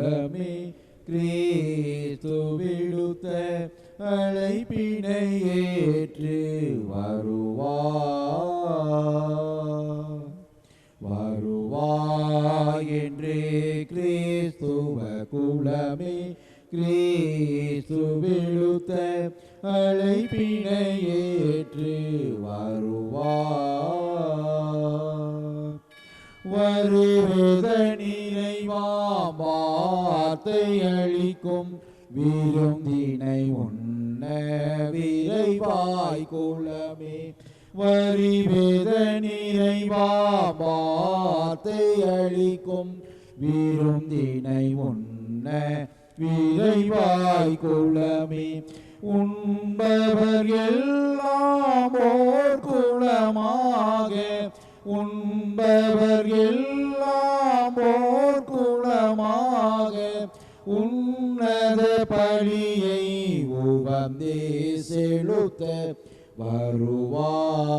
குலமே கிறிஸ்து விடுத்த அழைப்பினை ஏற்று வருவாய் என்றே கிறிஸ்துவ குலமே கிறிஸ்து விடுத்த அழைப்பினை ஏற்று வருவத நிறைவாம் வார்த்தை அளிக்கும் விருந்தினை உண்ண விரைவாய் குலமே வரிவேத நிறைவாம் வார்த்தை அளிக்கும் விருந்தினை உண்ண விரைவாய் குலமே உண்பவர் எல்லாம் ஓர் குலமாக உண்பவர் எல்லாம் ஓர் குலமாக உன்னத பலியை உவந்தே செலுத்த வருவார்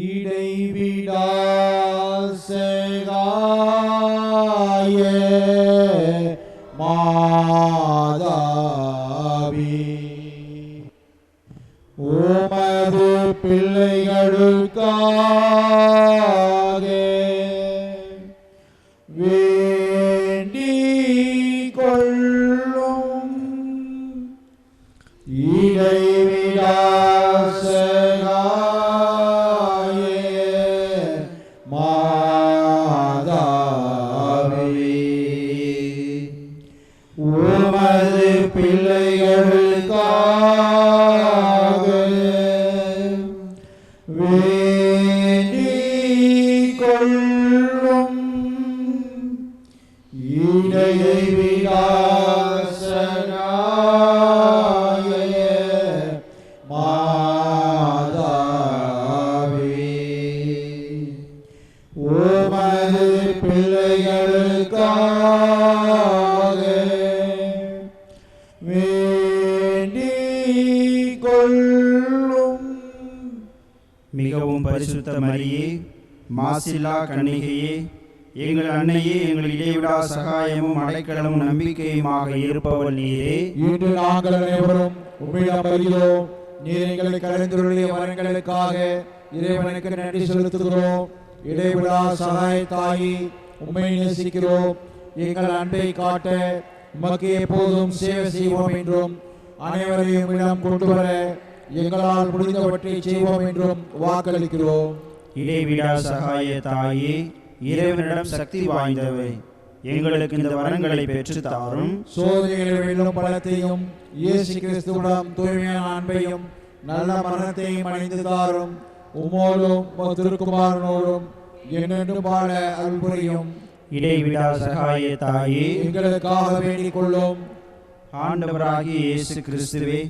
இடைவிடா சேகாய மாதாவி உமது பிள்ளைகளுக்காக வேண்டிக் கொள்ளும் இடைவிடா உமது பிள்ளைகளுக்காக வேண்டிக் கொள்ளும் இடையை விடாசனாய மாதாவே உமது பிள்ளைகளுக்காக மிகவும் பரிசுத்த மரியே, மாசில்லா கன்னிகையே, எங்கள் அன்னையே, எங்கள் இடைவிடா சகாயமும் அடைக்கலமும் நம்பிக்கையுமாக இருப்பவள் நீரே. இன்று நாங்கள் அனைவரும் உம்மிடம் வருகிறோம். நீர் எங்களை கலந்துள்ள வரங்களுக்காக இறைவனுக்கு நன்றி செலுத்துகிறோம். இடைவிடா சகாய தாயி, உம்மை நேசிக்கிறோம். எங்கள் அன்பை காட்ட உமக்கு எப்போதும் சேவை செய்வோம் என்றும் அனைவரையும் இடம் கொண்டு வர எங்களால் முடிந்தவற்றை செய்வோம் என்றும் வாக்களிக்கிறோம். இடைவிடா சகாய தாயே, இறைவனிடம் சக்தி வாய்ந்தவை, எங்களுக்கு இந்த வரங்களை பெற்று தாரும். சோதனைகளை வெல்லும் பலத்தையும் இயேசு கிறிஸ்துவிடம் தூய்மையான அன்பையும் நல்ல மரணத்தையும் அணிந்து தாரும். உமோடும் திருக்குமாரனோடும் என்னென்றும் வாழ அருள் புரியும். இடைவிடா சகாய தாயே, எங்களுக்காக வேண்டிக் கொள்ளும். ஆண்டவராகிய இயேசு கிறிஸ்துவே,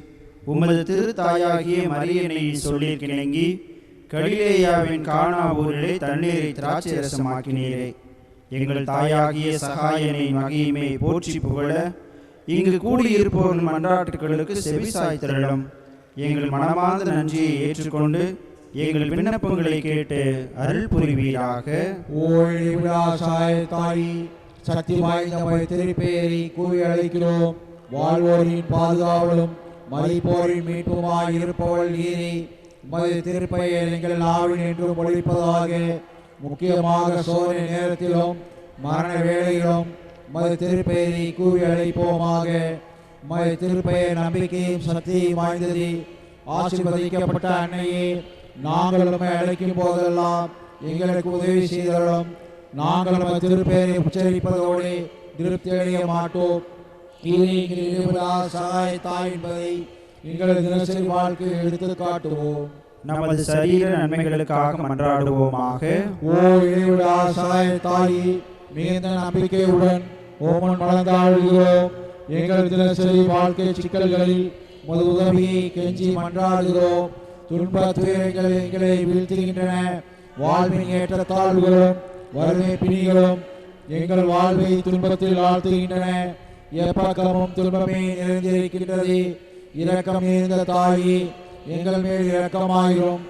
உமது திருத்தாயாகிய மரியனை சொல்லிற்கிணங்கி கலிலேயாவின் கானா ஊரிலே தண்ணீரை திராட்சை ரசமாக்கினீரே. எங்கள் தாயாகிய சகாயனை மகிமை போற்றி புகழ இங்கு கூடியிருப்பவர்கள் மன்றாட்டுகளுக்கு செவிசாய் திரளும். எங்கள் மனமார்ந்த நன்றியை ஏற்றுக்கொண்டு எங்கள் விண்ணப்பங்களை கேட்டு அருள் புரிவீராக. சக்தி வாய்ந்த திருப்பேரி கூவி அழைக்கிறோம். வாழ்வோரின் பாதுகாவலும் மதிப்போரின் மீட்புமாய் இருப்பவள் நீரே. உமது திருப்பெயர் எங்கள் நாவில் என்றும் ஒழிப்பதாக. முக்கியமாக சோதனை நேரத்திலும் மரண வேளையிலும் உமது திருப்பெயரை கூவி அழைப்போமாக. உமது திருப்பெயர் நம்பிக்கையும் சக்தியும் வாய்ந்தது. ஆசீர்வதிக்கப்பட்ட அன்னையே, நாங்கள் உம்மை அழைக்கும் போதெல்லாம் எங்களுக்கு உதவி செய்தலும். நாங்கள் உமது திருப்பெயரை உச்சரிப்பதோடு திருப்தி அடைய மாட்டோம். சகாய தாய் என்பதை எங்களது தினசரி வாழ்க்கையை எடுத்து காட்டுவோம். நமது சரீர நன்மைகளுக்காக மன்றாடுவோமாக. ஓ இறைவா சகாய தாயி, மிகுந்த நம்பிக்கையுடன் ஓமன் மலர்ந்தாடுகிறோம். எங்கள் தினசரி வாழ்க்கை சிக்கல்களில் உமது உதவியை கெஞ்சி மன்றாடுகிறோம். துன்ப துயரங்கள் எங்களை வீழ்த்துகின்றன. வாழ்வின் ஏற்ற தாழ்வுகளும் வறுமை பிணிகளும் எங்கள் வாழ்வை துன்பத்தில் ஆழ்த்துகின்றன. எப்பக்கமும் துன்பமே நிறைந்திருக்கின்றது. இரக்கம் நிறைந்த தாயி, எங்கள் மேல் இரக்கமாயிரும்.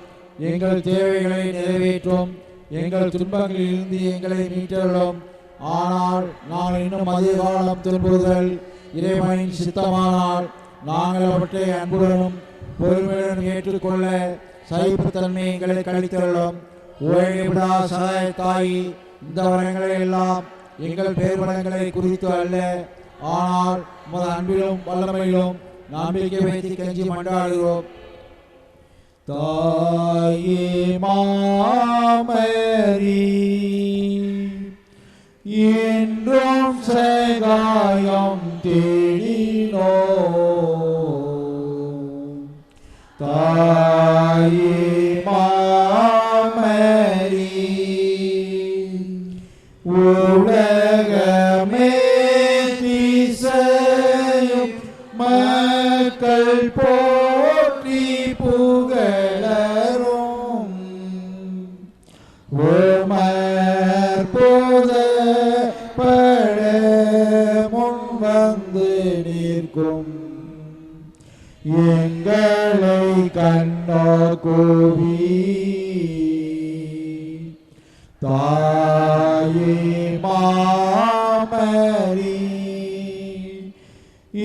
எங்கள் தேவைகளை நிறைவேற்றும். எங்கள் துன்பங்களிலிருந்து எங்களை மீட்டருளும். ஆனால் நாங்கள் இன்னும் அதிக காலம் துன்புறுதல் இறைவனின் சித்தமானால் நாங்கள் அவற்றை அன்புடனும் பொறுமையுடன் ஏற்றுக்கொள்ள சகிப்புத்தன்மை எங்களை கழித்தருளும். உலகிடா சகாய தாயி, இந்த வரங்களை எல்லாம் எங்கள் பேர்வளங்களை குறித்து அல்ல, ஆனால் உமது அன்பிலும் வல்லமையிலும் நம்பிக்கை வைத்து கெஞ்சி மன்றாடுகிறோம். தாயே மாமரி, என்றும் சகாயம் தேடினோ. தாயே மாமரி, உலகமே திசையும் மக்கள் போற்றி புகழரும். உமற்போத பட முன் வந்து நிற்கும் எங்களை கண்ணோக்குவி. தாயே மாமரி,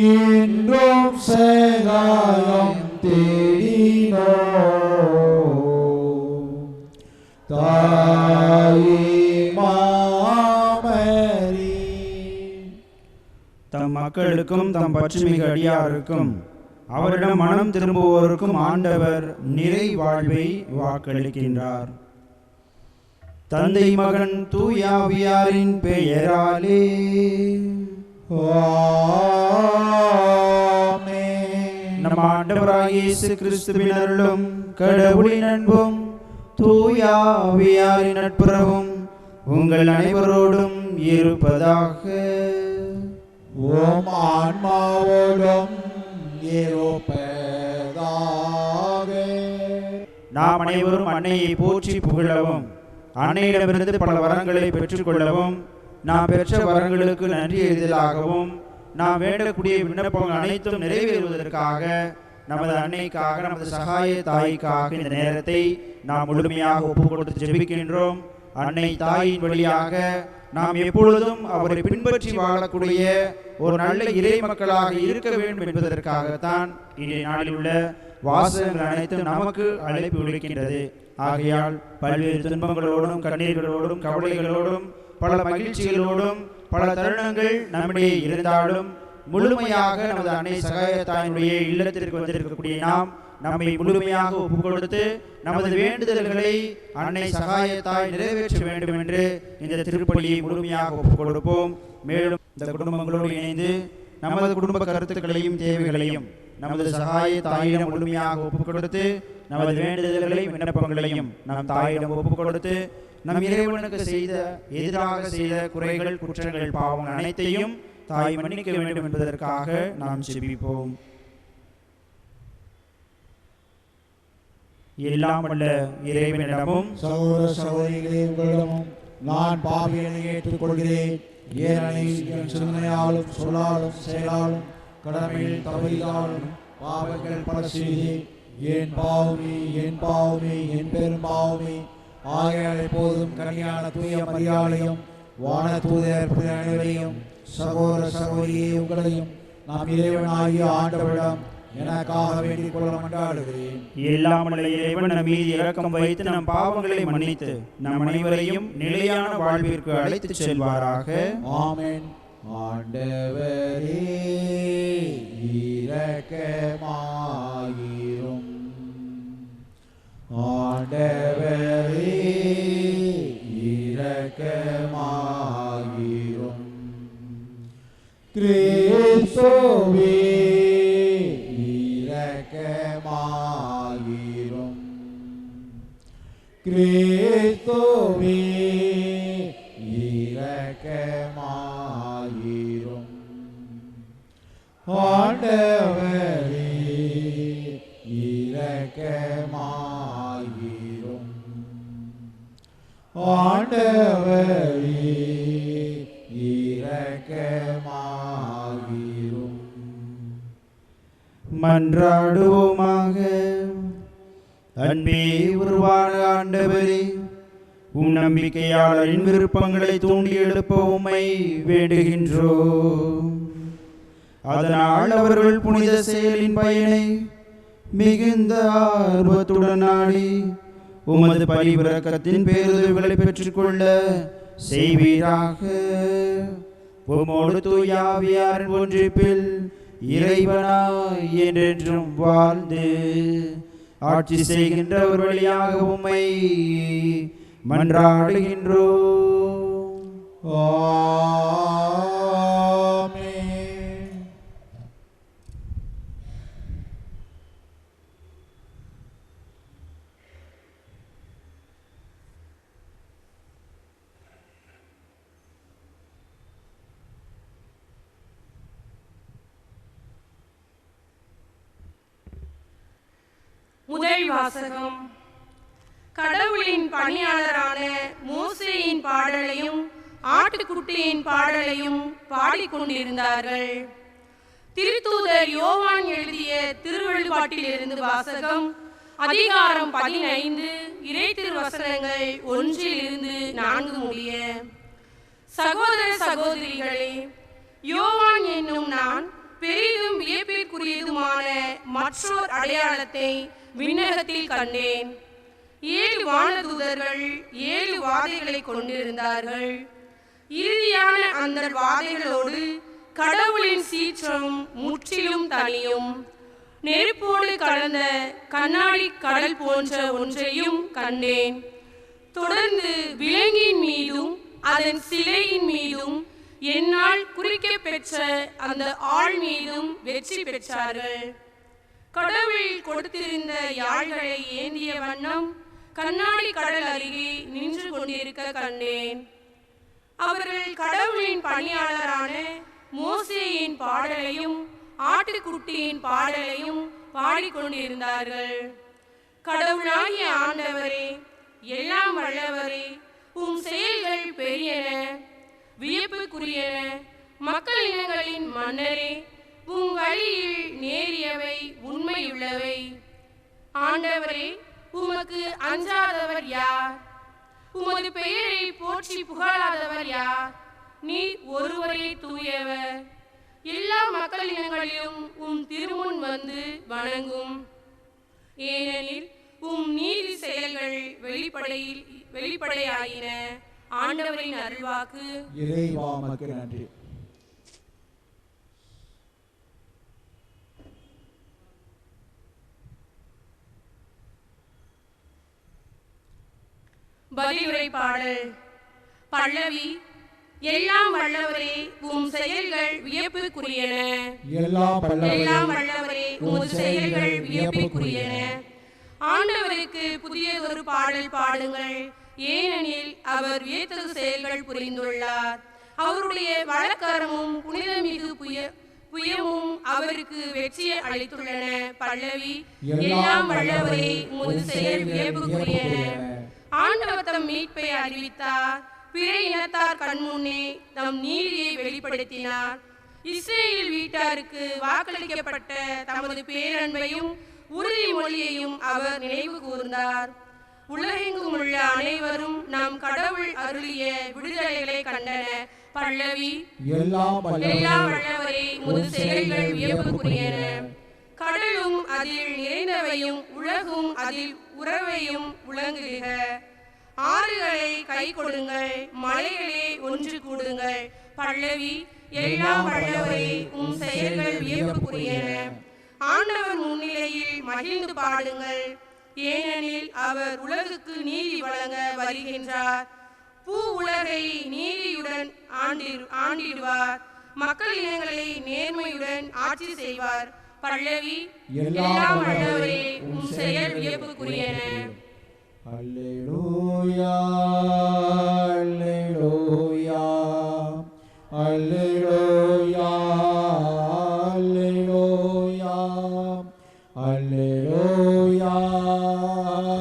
இன்றும் சகாயம் தேடினோ. தாயே மாமரி, தம் மக்களுக்கும் தம் பற்றுமிகு அடியாருக்கும் அவரிடம் மனம் திரும்புவோருக்கும் ஆண்டவர் நிறை வாழ்வை வாக்களிக்கின்றார். தந்தை மகன் தூயாவியாரின் பெயராலே ஆமென். நம் ஆண்டவராகிய இயேசு கிறிஸ்துவின் அருளும் கடவுளின் அன்பும் தூயாவியாரின் நட்புறவும் உங்கள் அனைவரோடும் இருப்பதாக. ஓம் ஆன்மாவோடும் இருப்பதாக. நாம் அனைவரும் அன்னையை போற்றி புகழவும், அன்னையிடமிருந்து பல வரங்களை பெற்றுக்கொள்ளவும், நாம் பெற்ற வரங்களுக்கு நன்றி எறிதலாகவும், நாம் வேண்டக்கூடிய விண்ணப்பங்கள் அனைத்தும் நிறைவேறுவதற்காக நமது அன்னைக்காக, நமது சகாய தாய்க்காக இந்த நேரத்தை நாம் முழுமையாக ஒப்புக் கொடுத்து ஜெபிக்கின்றோம். அன்னை தாயின் வழியாக நாம் எப்பொழுதும் அவரை பின்பற்றி வாழக்கூடிய ஒரு நல்ல இறை மக்களாக இருக்க வேண்டும் என்பதற்காகத்தான் இன்றைய நாளில் உள்ள வாசகங்கள் அனைத்தும் நமக்கு அழைப்பு விடுக்கின்றது. ஆகையால் பல்வேறு துன்பங்களோடும் கண்ணீர்களோடும் கவலைகளோடும் பல மகிழ்ச்சிகளோடும் பல தருணங்கள் நம்மிடையே இருந்தாலும் முழுமையாக நமது அன்னை சகாய தாயினுடைய இல்லத்திற்கு வந்திருக்கக்கூடிய நாம் நம்மை முழுமையாக ஒப்புக் கொடுத்து நமது வேண்டுதல்களை அன்னை சகாய தாய் நிறைவேற்ற வேண்டும் என்று இந்த திருப்பலியை முழுமையாக ஒப்புக் கொடுப்போம். மேலும் இந்த குடும்பங்களோடு இணைந்து நமது குடும்ப கருத்துக்களையும் தேவைகளையும் நமது சகாய தாயிடம் முழுமையாக ஒப்புக் கொடுத்து நமது வேண்டுதல்களையும் விண்ணப்பங்களையும் நம் தாயிடம் ஒப்புக் கொடுத்து நம் இறைவனுக்கு எதிராக செய்த குறைகள் குற்றங்கள் பாவங்கள் அனைத்தையும் தாய் மன்னிக்க வேண்டும் என்பதற்காக நாம் ஜெபிப்போம். எல்லாம் வல்ல இறைவனிடமும் சகோதர சகோதரிகளே, உங்களிடமும் நான் பாவியனை ஏற்றுக்கொள்கிறேன். ஏனெனில் என் சிந்தனையாலும் சொல்லாலும் செயலாலும் கடமையில் தவறினாலும் பாவங்கள் பல செய்தேன். என் பாவமே என் பாவமே என் பெரும் பாவமே. ஆகையால் எப்போதும் கன்னியான தூய மரியாதையும் வான தூதர் அனைவரையும் சகோதர சகோதரியே உங்களையும் நாம் இறைவனாகிய ஆண்டவரிடம் எனக்காக வேண்டிக் கொள்ள மன்றாடுகிறேன். எல்லாம் வல்ல இறைவன் நம் மீது இரக்கம் வைத்து நம் பாவங்களை மன்னித்து நம் அனைவரையும் நிலையான வாழ்விற்கு அழைத்துச் செல்வாராக. ஆமென். ஆண்டவரே இரக்கமாயிரும். ஆண்டவரே இரக்கமாயிரும். கிறிஸ்துவே இரக்கமாயிரும். கிறிஸ்துவே இரக்கமாயிரும். ஆண்டவரே இரக்கமாயிரும். ஆண்டவரே இரக்கமாயிரும். மன்றாடுவோமாக. அன்பே உருவான ஆண்டவரே, உம் நம்பிக்கையாளரின் விருப்பங்களை தூண்டி எழுப்ப உம்மை வேண்டுகின்றோம். அதனால் அவர்கள் புனித செயலின் பயனை மிகுந்த ஆர்வத்துடன் நாடி உமது பரிவிரக்கத்தின் பேருதவிகளை பெற்றுக்கொள்ள செய்வீராக. உமோடு தூய ஆவியாரின் ஒன்றிப்பில் இறைவனாய் என்றென்றும் வாழ்ந்து ஆட்சி செய்கின்றவர் வழியாக உம்மை மன்றாடுகின்றோம். ஆமென். முதல் வாசகம். கடவுளின் பணியாளரான மோசேயின் பாடலையும் ஆட்டுக்குட்டியின் பாடலையும் பாடிக்கொண்டிருந்தார்கள். திருத்தூதர் யோவான் எழுதிய திருவெளிப்பாட்டிலிருந்து வாசகம். அதிகாரம் 15 இறை திருவசனங்கள் 1-4 முடிய. சகோதர சகோதரிகளே, யோவான் என்னும் நான் பெரிதும் வியப்பிற்குரியதுமான மற்றொரு அடையாளத்தை விண்ணகத்தில் கண்டேன். 7 வானதூதர்கள் 7 வாதைகளை கொண்டிருந்தார்கள். இறுதியான அந்த வாதைகளோடு கடவுளின் சீற்றம் முற்றிலும் தனியும். நெருப்போடு கலந்த கண்ணாடி கடல் போன்ற ஒன்றையும் கண்டேன். தொடர்ந்து விலங்கின் மீதும் அதன் சிலையின் மீதும் என்னால் குறிக்கப் பெற்ற அந்த ஆள் மீதும் வெற்றி பெற்றார்கள். கடவுள் கொடுத்திருந்த யாழ்களை ஏந்திய வண்ணம் கண்ணாடி கடல் அருகே நின்று கொண்டிருக்க கண்டேன். அவர்கள் கடவுளின் பணியாளரான மோசேயின் பாடலையும் ஆட்டுக்குட்டியின் பாடலையும் பாடிக்கொண்டிருந்தார்கள். கடவுளாகிய ஆண்டவரே, எல்லாம் வல்லவரே, உம் செயல்கள் பெரியன, வியப்புக்குரியன. மக்கள் இனங்களின் மன்னரே, உம் வழியில் நேரியவை, உண்மையுள்ளவை. ஆண்டவரே, உமக்கு அஞ்சாதவர் யார்? உமது பெயரை போற்றி புகழாதவர் யார்? நீர் ஒருவரே தூயவர். எல்லா மக்கள் இனங்களிலும் உம் திருமுன் வந்து வணங்கும். ஏனெனில் உம் நீதி செயல்கள் வெளிப்படையாயின. ஆண்டவரின் அருள்வாக்கு. இறைவா உமக்கு நன்றி. பதிலுரை பாடல். பல்லவி. எல்லாம் வல்லவரே, உம் செயல்கள் வியப்புக்குரியன. எல்லாம் வல்லவரே, உமது செயல்கள் வியப்புக்குரியன. ஆண்டவருக்கு புதியதொரு பாடல் பாடுங்கள், ஏனெனில் அவர் வியத்தகு செயல்கள் புரிந்துள்ளார். அவருடைய வழக்கரமும் புனிதமிகு புயமும் அவருக்கு வெற்றியை அளித்துள்ளன. பல்லவி. எல்லாம் வல்லவரே, உமது செயல் வியப்புக்குரியன. ஆண்டவர் தம் மீட்பை அறிவித்தார். பிற இனத்தார் கண்முன்னே தம் நீதியை வெளிப்படுத்தினார். இஸ்ரேல் வீட்டாருக்கு வாக்களிக்கப்பட்ட தமது பேரன்பையும் உறுதிமொழியையும் அவர் நினைவு கூர்ந்தார். உலகெங்கும் உள்ள அனைவரும் நம் கடவுள் அருளிய விடுதலைகளை கண்டனர். பல்லவி. எல்லாம் வல்லவரே, உமது செயல்கள் வியப்புக்குரியன. கடலும் அதில் நிறைந்தவையும் உலகும் அதில் உறவையும் உலங்குக. ஆறுகளை கை கொடுங்கள், மலைகளே ஒன்று கூடுங்கள். பல்லவி. எல்லாம் வல்லவரே, உம் செயல்கள் வியப்புக்குரியன. ஆண்டவர் முன்னிலையில் மகிழ்ந்து பாடுங்கள், ஏனெனில் அவர் உலகுக்கு நீதி வழங்க வருகின்றார். பூ உலகை நீதியுடன் ஆண்டிடுவார். மக்கள் இனங்களை நேர்மையுடன் ஆட்சி செய்வார். பல்லவி. எல்லாம் வல்லவரே, உம் செயல் வியப்புக்குரியன. அல்லேலூயா, அல்லேலூயா, அல்லேலூயா, அல்லேலூயா, அல்லேலூயா,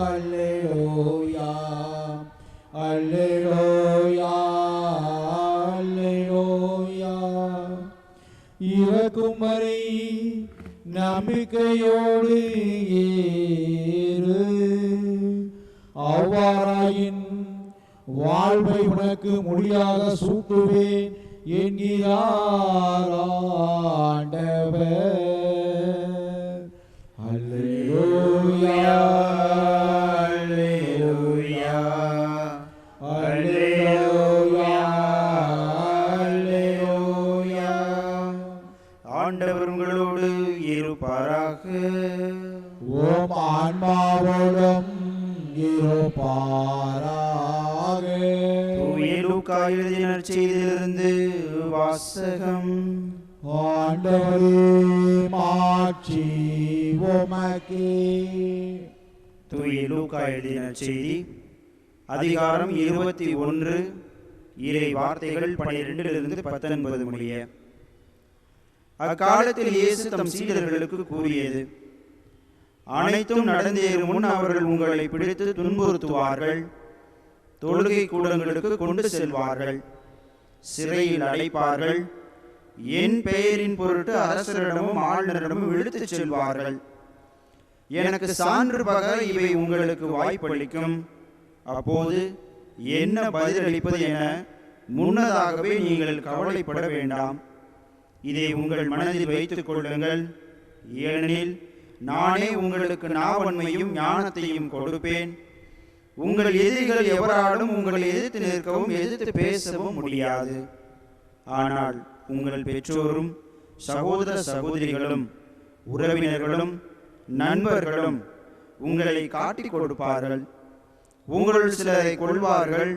அல்லேலூயா, அல்லேலூயா, அல்லேலூயா. இறக்கும் வரை நம்பிக்கையோடு ஏறு. அவ்வாறாயின் வாழ்வை உனக்கு மொழியாக சூட்டுவேன் என்கிறார் ஆண்டவர். அல்லேலூயா அல்லேலூயா அல்லேலூயா அல்லேலூயா. ஆண்டவர் உங்களோடு இருப்பாராக. ஓம் ஆன்மாவோடும் இருப்பாராக. தூய லூக்கா எழுதிய நற்செய்தியிலிருந்து வாசகம். ஆண்டவரே மாட்சி உமக்கே. தூய லூக்கா எழுதிய நற்செய்தி அதிகாரம் 21 இறை வார்த்தைகள் 12-19 முடிய. அக்காலத்தில் இயேசு தம் சீடர்களுக்கு கூறியது: அனைத்தும் நடந்தேறும் முன் அவர்கள் உங்களை பிடித்து துன்புறுத்துவார்கள், தொழுகை கூடங்களுக்கு கொண்டு செல்வார்கள், சிறையில் அடைப்பார்கள், என் பெயரின் பொருட்டு அரசரிடமும் ஆளுநரிடமும் இழுத்துச் செல்வார்கள். எனக்கு சான்று பகர இவை உங்களுக்கு வாய்ப்பளிக்கும். அப்போது என்ன பதிலளிப்பது என முன்னதாகவே நீங்கள் கவலைப்பட வேண்டாம். இதை உங்கள் மனதில் வைத்துக் கொள்ளுங்கள். ஏனெனில் நானே உங்களுக்கு நாவன்மையும் ஞானத்தையும் கொடுப்பேன். உங்கள் எதிரிகள் எவராலும் உங்களை எதிர்த்து நிற்கவும் எதிர்த்து பேசவும் முடியாது. ஆனால் உங்கள் பெற்றோரும் சகோதர சகோதரிகளும் உறவினர்களும் நண்பர்களும் உங்களை காட்டிக் கொடுப்பார்கள். உங்களுள் சிலரை கொள்வார்கள்.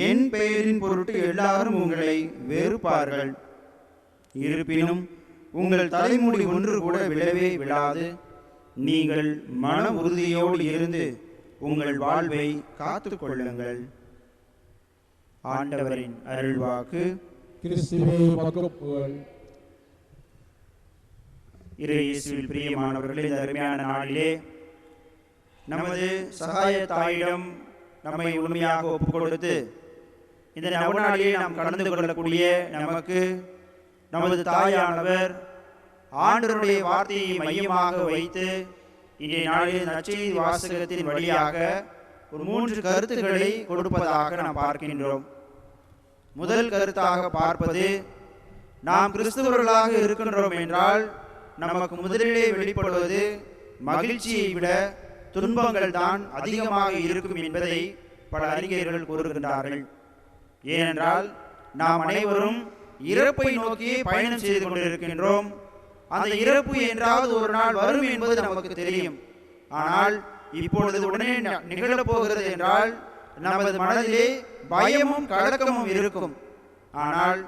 என் பெயரின் பொருட்டு எல்லாரும் உங்களை வெறுப்பார்கள். இருப்பினும் உங்கள் தலைமுடி ஒன்று கூட விழவே விழாது. நீங்கள் மன உறுதியோடு இருந்து உங்கள் வாழ்வை காத்து கொள்ளுங்கள். ஆண்டவரின் அருள்வாக்கு. கிறிஸ்துவே உமக்கு புகழ். இயேசுவில் பிரியமானவர்களே, இந்த அருமையான நாளிலே நமது சகாய தாயிடம் நம்மை உண்மையாக ஒப்புக் கொடுத்து இந்த நவநாளிலே நாம் கலந்து கொள்ளக்கூடிய நமக்கு நமது தாயானவர் ஆண்டவருடைய வார்த்தையை மையமாக வைத்து இன்றைய நாளில் நற்செய்தி வாசகத்தின் வழியாக ஒரு 3 கருத்துக்களை கொடுப்பதாக நாம் பார்க்கின்றோம். முதல் கருத்தாக பார்ப்பது, நாம் கிறிஸ்தவர்களாக இருக்கின்றோம் என்றால் நமக்கு முதலிலே வெளிப்படுவது மகிழ்ச்சியை விட துன்பங்கள் தான் அதிகமாக இருக்கும் என்பதை பல அறிஞர்கள் கூறுகின்றார்கள். ஏனென்றால் நாம் அனைவரும் இறப்பை நோக்கி பயணம் செய்து கொண்டிருக்கின்றோம். அந்த இறப்பு என்றாவது ஒரு நாள் வரும் என்பது நமக்கு தெரியும். ஆனால் இப்பொழுது உடனே நிகழப்போகிறது என்றால் நமது மனதிலே பயமும் கலக்கமும் இருக்கும். ஆனால்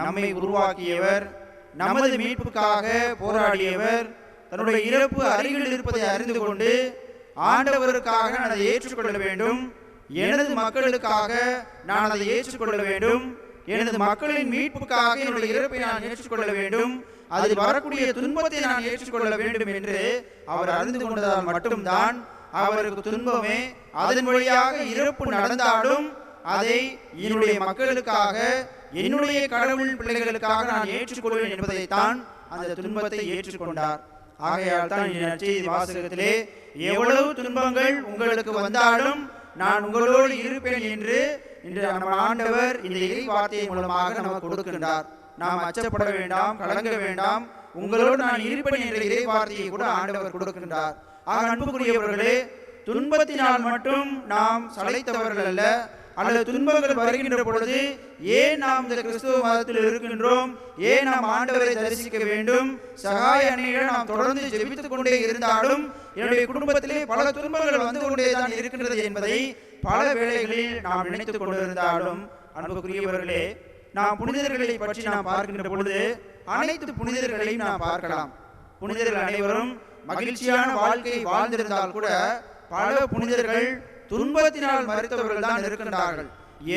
நம்மை உருவாக்கியவர், நமது மீட்புக்காக போராடியவர், தன்னுடைய இறப்பு அருகில் இருப்பதை அறிந்து கொண்டு ஆண்டவருக்காக நான் அதை ஏற்றுக்கொள்ள வேண்டும், எனது மக்களுக்காக நான் அதை ஏற்றுக்கொள்ள வேண்டும், எனது மக்களின் மீட்புக்காக என்னுடைய இறப்பை நான் ஏற்றுக்கொள்ள வேண்டும், அதில் வரக்கூடிய துன்பத்தை நான் ஏற்றுக்கொள்ள வேண்டும் என்று அவர் அறிந்து கொண்டதால் மட்டும்தான் அவருக்கு துன்பமே, அதன் வழியாக இறப்பு நடந்தாலும் அதை என்னுடைய மக்களுக்காக, என்னுடைய கடவுள் பிள்ளைகளுக்காக நான் ஏற்றுக்கொள்வேன் என்பதைத்தான் அந்த துன்பத்தை ஏற்றுக்கொண்டார். ஆகையால் தான் நற்செய்தி வாசகத்திலே எவ்வளவு துன்பங்கள் உங்களுக்கு வந்தாலும் நான் உங்களோடு இருப்பேன் என்று இன்று நம்ம ஆண்டவர் இந்த இறை வார்த்தை மூலமாக நமக்கு கொடுக்கின்றார். நாம் அச்சப்பட வேண்டாம், கலங்க வேண்டாம், உங்களோடு நான் இருப்பேன் என்ற இறை வார்த்தையை கூட ஆண்டவர் கொடுக்கின்றார். ஆக அன்புக்குரியவர்களே, துன்பத்தினால் மட்டும் நாம் சளைத்தவர்கள் அல்ல, அல்லது துன்பங்கள் வருகின்ற பொழுது ஏன் நாம் இந்த கிறிஸ்துவ மதத்தில் இருக்கின்றோம், ஏன் நாம் ஆண்டவரை தரிசிக்க வேண்டும், சகாய அன்னையிடம் நாம் தொடர்ந்து ஜெபித்துக் கொண்டே இருந்தாலும் என்னுடைய குடும்பத்திலே பல துன்பங்கள் வந்து கொண்டேதான் இருக்கின்றது என்பதை பல வேளைகளில் நாம் நினைத்துக் கொண்டிருந்தாலும், அன்புக்குரியவர்களே, நாம் புனிதர்களை பற்றி நாம் பார்க்கின்ற பொழுது அனைத்து புனிதர்களையும் நாம் பார்க்கலாம். புனிதர்கள் அனைவரும் மகிழ்ச்சியான வாழ்க்கை வாழ்ந்திருந்தால் கூட பல புனிதர்கள் துன்பத்தினால் மறித்தவர்கள் தான் இருக்கின்றார்கள்.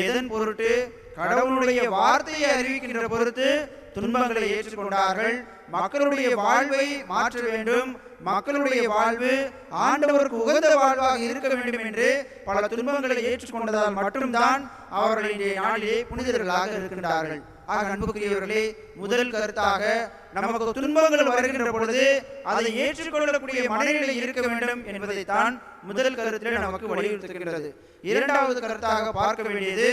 எதன் பொருட்டு? கடவுளுடைய வார்த்தையை அறிவிக்கின்ற பொருட்டு துன்பங்களை ஏற்றுக்கொண்டார்கள். மக்களுடைய வாழ்வை மாற்ற வேண்டும், மக்களுடைய வாழ்வு ஆண்டவருக்கு உகந்த வாழ்வாக இருக்க வேண்டும் என்று பல துன்பங்களை ஏற்றுக்கொண்டதால் மட்டும்தான் அவர்கள் இன்றைய நாளிலே புனிதர்களாக இருக்கின்றார்கள். ஆக அன்புக்குரியவர்களே, முதல் கருத்தாக நமக்கு துன்பங்கள் வருகின்ற பொழுது அதை ஏற்றுக்கொள்ளக்கூடிய மனநிலை இருக்க வேண்டும் என்பதைத்தான் முதல் கருத்திலே நமக்கு வலியுறுத்துகின்றது. இரண்டாவது கருத்தாக பார்க்க வேண்டியது,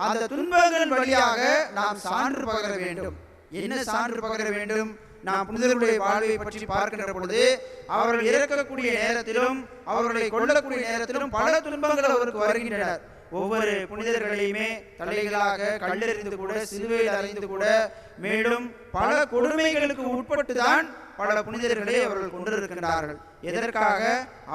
அந்த துன்பங்கள் வழியாக நாம் சான்று பகர வேண்டும். என்ன சான்று பகர வேண்டும்? நாம் புனிதர்களுடைய வாழ்வை பற்றி பார்க்கின்ற பொழுது அவர்கள் இறக்கக்கூடிய நேரத்திலும் அவர்களை கொல்லக்கூடிய நேரத்திலும் பல துன்பங்கள் அவருக்கு வருகின்றனர். ஒவ்வொரு புனிதர்களையுமே தலைகளாக கல்லெறிந்து கூட, சிலுவையில் அறைந்து கூட, மேலும் பல கொடுமைகளுக்கு உட்பட்டுதான் பல புனிதர்களை அவர்கள் கொண்டிருக்கின்றார்கள். எதற்காக?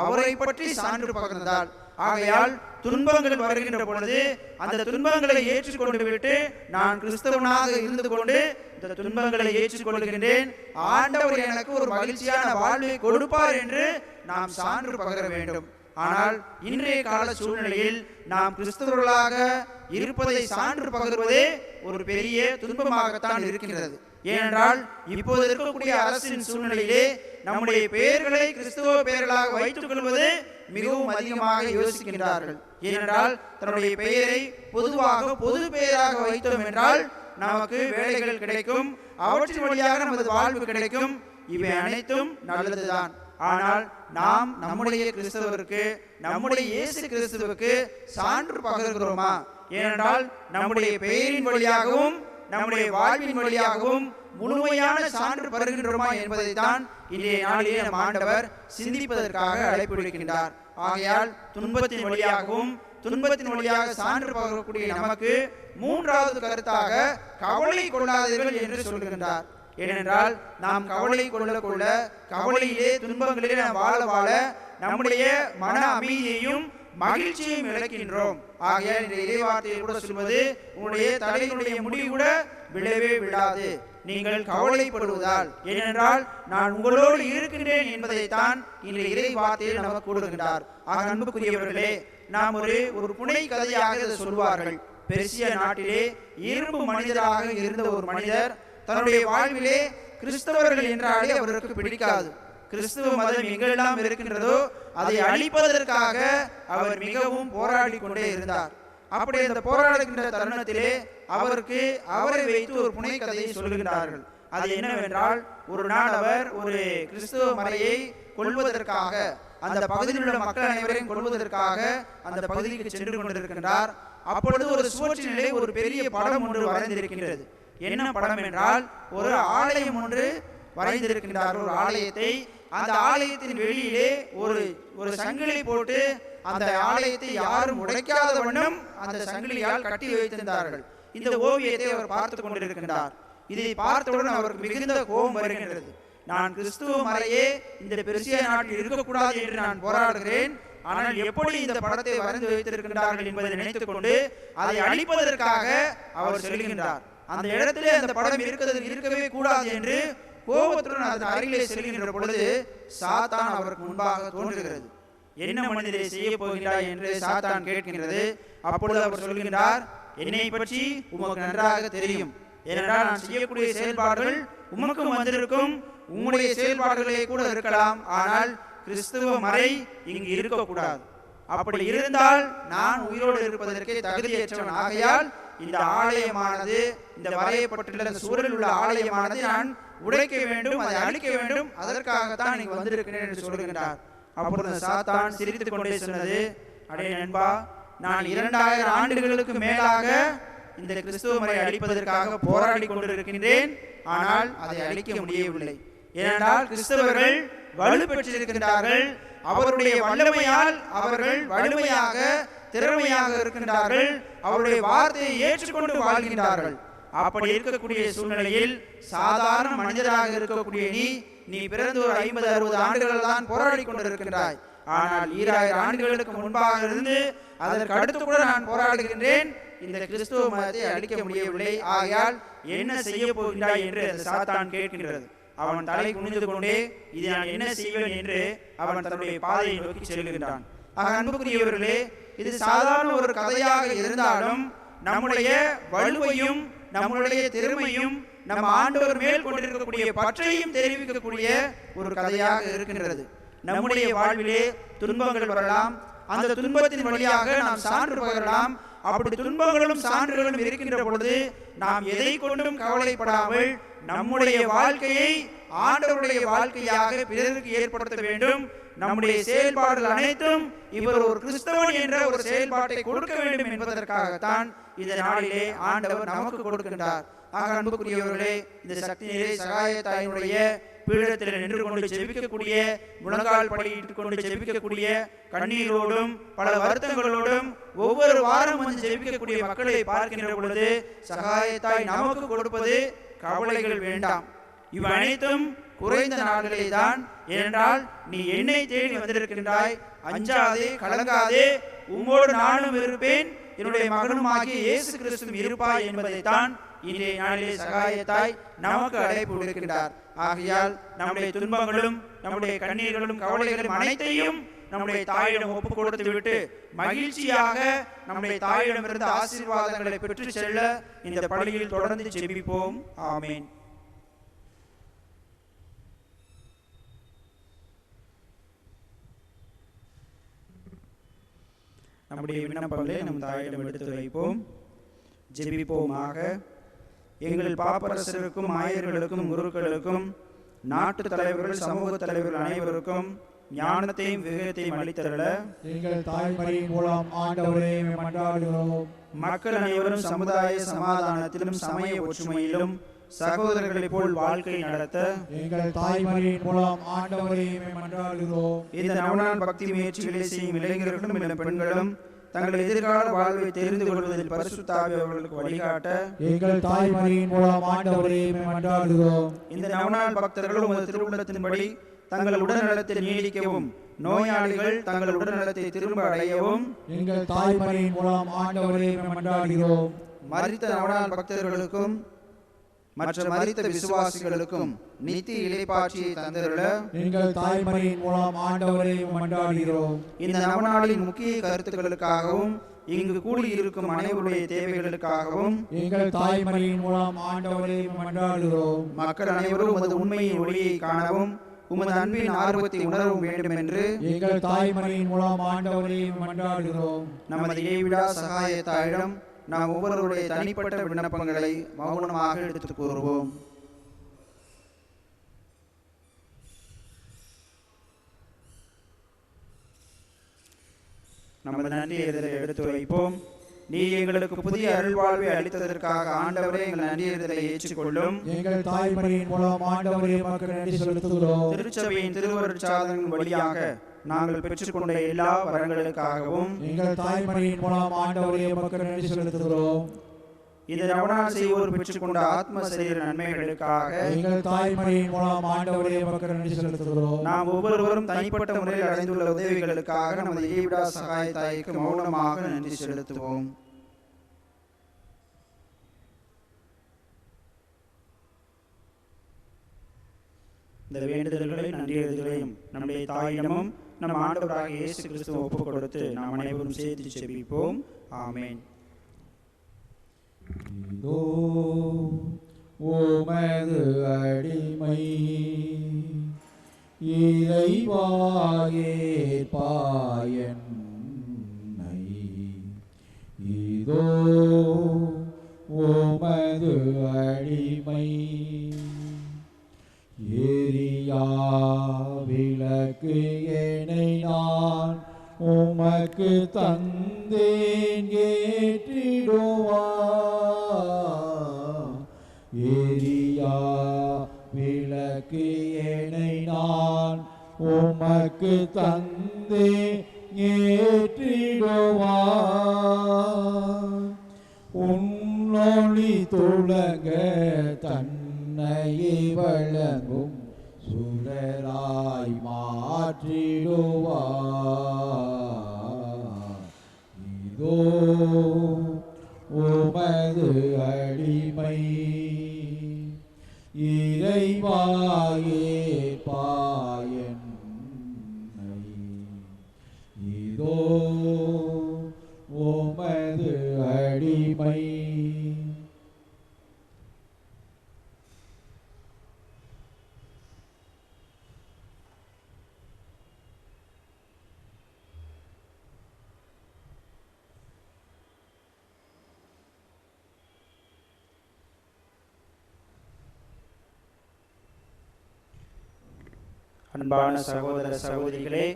அவரை பற்றி சான்று பகர்ந்தால். ஆகையால் துன்பங்கள் வருகின்ற பொழுது அந்த துன்பங்களை ஏற்றுக்கொண்டு விட்டு, நான் கிறிஸ்தவனாக இருந்து கொண்டு இந்த துன்பங்களை ஏற்றுக்கொள்கின்றேன், ஆண்டவர் எனக்கு ஒரு மகிழ்ச்சியான வாழ்வை கொடுப்பார் என்று நாம் சான்று பகர வேண்டும். ஆனால் இன்றைய கால சூழ்நிலையில் நாம் கிறிஸ்தவர்களாக இருப்பதை சான்று பகர்வதே ஒரு பெரிய துன்பமாகத்தான் இருக்கின்றது. ஏனென்றால் இப்போது இருக்கக்கூடிய அரசின் சூழ்நிலையிலே நம்முடைய பெயர்களை கிறிஸ்தவ பெயர்களாக வைத்துக் கொள்வது மிகவும் அதிகமாக யோசிக்கின்றார்கள். ஏனென்றால் தன்னுடைய பெயரை பொதுவாக பொது பெயராக வைத்தோம் என்றால் நமக்கு வேலைகள் கிடைக்கும், அவற்றின் வழியாக நமது வாழ்வு கிடைக்கும். இவை அனைத்தும் நல்லதுதான். ஆனால் நாம் நம்முடைய கிறிஸ்தவருக்கு, நம்முடைய இயேசு கிறிஸ்துவுக்கு சான்று பகர்கிறோமா? ஏனென்றால் நம்முடைய பெயரின் வழியாகவும் நம்முடைய வாழ்வின் வழியாகவும் முழுமையான சான்று பகர்கின்றோமா என்பதை தான் இன்றைய நாளிலே நம் ஆண்டவர் சிந்திப்பதற்காக அழைப்பு விடுக்கின்றார். ஆகையால் துன்பத்தின் வழியாகவும் துன்பத்தின் வழியாக சான்று பகரக்கூடிய நமக்கு மூன்றாவது கருத்தாக கவலை கொள்ளாதீர்கள் என்று சொல்கின்றார். ஏனென்றால் நாம் கவலை கொள்ள கவலையிலே துன்பங்களிலே நாம் வாழ வாழ நம்முடைய மன அமைதியையும் மகிழ்ச்சியையும் இழக்கின்றோம். ஆகையால் இந்த இறைவார்த்தையை கூட சொல்வது, உன்னுடைய தலையினுடைய முடி கூட விழவே விழாது, நீங்கள் கவலைப்படுவதால், ஏனென்றால் நான் உங்களோடு இருக்கின்றேன் என்பதைத்தான் இந்த இறை வார்த்தையில் நமக்கு கூறுகின்றார். ஆக அன்புக்குரியவர்களே, நாம் ஒரு புனை கதையாக இதை சொல்வார்கள். பெர்சியா நாட்டிலே இரும்பு மனிதராக இருந்த ஒரு மனிதர் தன்னுடைய வாழ்விலே கிறிஸ்தவர்கள் என்றாலே அவருக்கு பிடிக்காது. கிறிஸ்துவ மதம் எங்கெல்லாம் இருக்கின்றதோ அதை அழிப்பதற்காக அவர் மிகவும் போராடி கொண்டே இருந்தார். அப்படி அந்த போராடுகின்ற தருணத்திலே அவருக்கு அவரை வைத்து ஒரு புனை கதையை சொல்கின்றார்கள். அது என்னவென்றால், ஒரு நாள் அவர் ஒரு கிறிஸ்துவ மறையை கொள்வதற்காக, அந்த பகுதியில் உள்ள மக்கள் அனைவரையும் கொள்வதற்காக அந்த பகுதிக்கு சென்று கொண்டிருக்கின்றார். அப்பொழுது ஒரு சுவற்றினிலே ஒரு பெரிய படம் ஒன்று வரைந்திருக்கின்றது. என்ன படம் என்றால், ஒரு ஆலயம் ஒன்று வரைந்திருக்கின்றார். ஒரு ஆலயத்தை, அந்த ஆலயத்தின் வெளியிலே ஒரு சங்கிலி போட்டு அந்த ஆலயத்தை யாரும் உடைக்காத வண்ணம் அந்த சங்கிலியால் கட்டி வைத்திருந்தார்கள். இந்த ஓவியத்தை அவர் பார்த்து கொண்டிருக்கின்றார். இதை பார்த்தவுடன் அவருக்கு மிகுந்த கோபம் வருகின்றது. நான் கிறிஸ்துவ மறையே இந்த பெர்சியா நாட்டில் இருக்கக்கூடாது என்று நான் போராடுகிறேன், ஆனால் எப்படி இந்த படத்தை வரைந்து வைத்திருக்கின்றார்கள் என்பதை நினைத்துக் கொண்டு அதை அழிப்பதற்காக அவர் செல்கின்றார். அந்த இடத்திலே அந்த படம் இருக்கவே கூடாது என்று கோபத்துடன் அதன் அருகிலே செல்கின்ற பொழுது சாத்தான் அவருக்கு முன்பாக தோன்றுகிறது. என்ன மனிதரை செய்ய போகிறாய் என்று சாத்தான் கேட்கின்றது. அப்பொழுது அவர் சொல்கின்றார், என்னை பற்றி உமக்கு நன்றாக தெரியும், ஏனென்றால் நான் செய்யக்கூடிய செயல்பாடுகள் உமக்கும் வந்திருக்கும், உம்முடைய செயல்பாடுகளே கூட இருக்கலாம், ஆனால் கிறிஸ்துவ மறை இங்கு இருக்கக்கூடாது. அப்படி இருந்தால் நான் உயிரோடு இருப்பதற்கே தகுதியற்றவன். ஆகையால் இந்த ஆலயமானது, இந்த வரையப்பட்டுள்ள சூழலில் உள்ள ஆலயமானது நான் உடைக்க வேண்டும், அதை அழிக்க வேண்டும், அதற்காகத்தான் இங்கு வந்திருக்கிறேன் என்று சொல்கின்றார். அப்பொழுது சாத்தான் சிரித்துக் கொண்டே சொன்னது, அடே நண்பா, நான் 2000 ஆண்டுகளுக்கு மேலாக இந்த கிறிஸ்துவ மறை அழிப்பதற்காக போராடி கொண்டிருக்கின்றேன், ஆனால் அதை அழிக்க முடியவில்லை. ஏனென்றால் கிறிஸ்தவர்கள் வலு பெற்றிருக்கின்றார்கள், அவருடைய வல்லமையால் அவர்கள் வலிமையாக திறமையாக இருக்கின்றார்கள், அவருடைய வார்த்தையை ஏற்றுக்கொண்டு வாழ்கின்றார்கள். அப்படி இருக்கக்கூடிய சூழ்நிலையில் சாதாரண மனிதராக இருக்கக்கூடிய நீ பிறந்து ஒரு 50-60 ஆண்டுகள் தான் போராடி கொண்டிருக்கின்றாய், ஆனால் 2000 ஆண்டுகளுக்கு முன்பாக இருந்து அதற்கு அடுத்து கூட நான் போராடுகின்றேன், இந்த கிறிஸ்துவ மதத்தை அழிக்க முடியவில்லை, ஆகையால் என்ன செய்ய போகின்றாய் என்று அந்த சாத்தான் கேட்கின்றது. அவன் தலை குனிந்து கொண்டே இதை நான் என்ன செய்வேன் என்று அவன் தன்னுடைய பாதையை நோக்கி செல்கின்றான். ஆக அன்புக்குரியவர்களே, இது சாதாரண ஒரு கதையாக இருந்தாலும் நம்முடைய வலுவையும் நம்முடைய திறமையும் நம்ம ஆண்டவர் மேல் கொண்டிருக்கக்கூடிய பற்றையும் தெரிவிக்கக்கூடிய ஒரு கதையாக இருக்கின்றது. நம்முடைய வாழ்விலே துன்பங்கள் வரலாம், அந்த துன்பத்தின் வழியாக நாம் சான்று பகரலாம், அப்படி துன்பங்களும் சான்றுகளும் இருக்கின்ற பொழுது நாம் எதை கொண்டும் கவலைப்படாமல் நம்முடைய வாழ்க்கையை ஆண்டவருடைய வாழ்க்கையாக பிறருக்கு ஏற்படுத்த வேண்டும். நம்முடைய செயல்பாடுகள் அனைத்தும் இவர் ஒரு கிறிஸ்தவன் என்ற ஒரு செயல்பாட்டை கொடுக்க வேண்டும் என்பதற்காகத்தான் இந்த நாளிலே ஆண்டவர் நமக்கு கொடுக்கின்றார். ஆக அன்புக்குரியவர்களே, இந்த சக்தி நிறை சகாய தாயினுடைய பீடத்தில் நின்று கொண்டு ஜெபிக்கக்கூடிய, முழங்கால் படியிட்டுக் கொண்டு ஜெபிக்கக்கூடிய, கண்ணீரோடும் பல வருத்தங்களோடும் ஒவ்வொரு வாரம் வந்து ஜெபிக்கக்கூடிய மக்களை பார்க்கின்ற பொழுது சகாயத்தாய் நமக்கு கொடுப்பது கவலைகள் வேண்டாம். இவை அனைத்தும் குறைந்த நாட்களே தான். ஏனென்றால் நீ என்னை தேடி வந்திருக்கின்றாய், அஞ்சாதே கலங்காதே, உம்மோடு நானும் இருப்பேன், என்னுடைய மகனுமாகிய இயேசு கிறிஸ்துவும் இருப்பாய் என்பதைத்தான் இன்றைய நாளிலே சகாயத்தாய் நமக்கு அழைப்பு விடுக்கின்றார். ஆகையால் நம்முடைய துன்பங்களும் நம்முடைய கண்ணீர்களும் கவலைகளும் அனைத்தையும் நம்முடைய தாயிடம் ஒப்புக் கொடுத்து விட்டு மகிழ்ச்சியாக நம்முடைய தாயிடமிருந்து ஆசீர்வாதங்களை பெற்று செல்ல இந்த பள்ளியில் தொடர்ந்து ஜெபிப்போம். ஆமேன். நம்முடைய விண்ணப்பங்களை நம் தாயிடம் எடுத்து வைப்போம். ஜெபிப்போமாக. எங்கள் பாப்பரசருக்கும் ஆயர்களுக்கும் குருக்களுக்கும் நாட்டு தலைவர்கள் சமூக தலைவர்கள் அனைவருக்கும் ஞானத்தையும் விவேகத்தையும் அளித்தருள எங்கள் தாய்மொழியின் மூலம் ஆண்டவரே மன்றாடுகிறோம். மக்கள் அனைவரும் சமுதாய சமாதானத்திலும் சமய ஒற்றுமையிலும் சகோதரர்களைப் போல் வாழ்க்கை நடத்த எங்கள் தாய்மொழியின் மூலம் ஆண்டவரே மன்றாடுகிறோம். இந்த நவநாள் பக்தி முயற்சிகளை செய்யும் இளைஞர்களும் இளம் பெண்களும் தங்கள் எதிர்கால வாழ்வை தெரிந்து கொள்வதில் பரிசுத்த ஆவி அவர்களுக்கு வழிகாட்ட எங்கள் தாய்மொழியின் மூலம் ஆண்டவரே மன்றாடுகிறோம். இந்த நவநாள் பக்தர்கள் உமது திருவுள்ளத்தின்படி தங்கள் உடல்நலத்தை நீடிக்கவும், நோயாளிகள் தங்கள் உடல்நலத்தை திரும்ப அடையவும் எங்கள் தாய்மொழியின் மூலம் ஆண்டவரே மன்றாடுகிறோம். மரித்த நவநாள் பக்தர்களுக்கும் மற்ற மரித்த விசுவாசிகளுக்கும் நித்திய இளைப்பாட்சியை தந்தருள எங்கள் தாய்மொழியின் மூலம் ஆண்டவரே மன்றாடுகிறோம். இந்த நவநாளின் முக்கிய கருத்துக்களுக்காகவும் இங்கு கூடியிருக்கும் அனைவருடைய தேவைகளுக்காகவும் எங்கள் தாய்மொழியின் மூலம் ஆண்டவரே மன்றாடுகிறோம். மக்கள் அனைவரும் உமது உண்மையின் ஒளியை காணவும் உமது அன்பின் ஆர்வத்தை உணரவும் வேண்டும் என்று எங்கள் தாய்மொழியின் மூலம் ஆண்டவரே மன்றாடுகிறோம். நமது இடைவிடா சகாயத்தாயிடம் நாம் ஒவ்வொருவருடைய தனிப்பட்ட விண்ணப்பங்களை மௌனமாக எடுத்துக் கூறுவோம். நமது நன்றியை எடுத்து வைப்போம். நீ எங்களுக்கு புதிய அருள்வாழ்வை அளித்ததற்காக ஆண்டவரே எங்கள் நன்றியறிதலை ஏற்றுக்கொள்ளும். எங்கள் தாய்மொழியின் மூலம் ஆண்டவரே மக்கள் நன்றி செலுத்துகிறோம். திருச்சபையின் திருவருட்சாதனங்கள் வழியாக நாங்கள் பெற்றுக்கொண்ட எல்லா வரங்களுக்காகவும் எங்கள் தாய்மொழியின் மூலம் ஆண்டவரே மக்கள் நன்றி செலுத்துகிறோம். இந்த நவநாள் செய்வோர் பெற்றுக்கொண்ட ஆத்ம சரீர நன்மைகளுக்காக எங்கள் தாய்மொழியின் மூலம் ஆண்டவரே மக்கள் நன்றி செலுத்துகிறோம். நாம் ஒவ்வொருவரும் தனிப்பட்ட முறையில் அடைந்துள்ள உதவிகளுக்காக நமது இடைவிடா சகாய தாய்க்கு மௌனமாக நன்றி செலுத்துவோம். இந்த வேண்டுதல்களை நன்றியர்களையும் நம்முடைய தாயிடமும் நம் ஆண்டவராகிய இயேசு கிறிஸ்துவை ஒப்புக் கொடுத்து நாம் அனைவரும் சேர்த்து ஜெபிப்போம். ஆமேன். இதோ உமது அடிமை இறைவாயேற்பாயன்னை, இதோ உமது அடிமை எரியா விளக்கு என்னை நான் உமக்கு தந்தேன் ஏற்றிடுவார். எரியா விளக்கு என்னை நான் உமக்கு தந்தேன் ஏற்றிடுவார். உன்னொளி துளங்க தன்னையே வழங்கும் சுடராய் மாற்றிடுவார். இதோ உமது அடிமை இறைவாயேற்பாயன்னை, இதோ உமது அடிமை. அன்பான சகோதர சகோதரிகளே,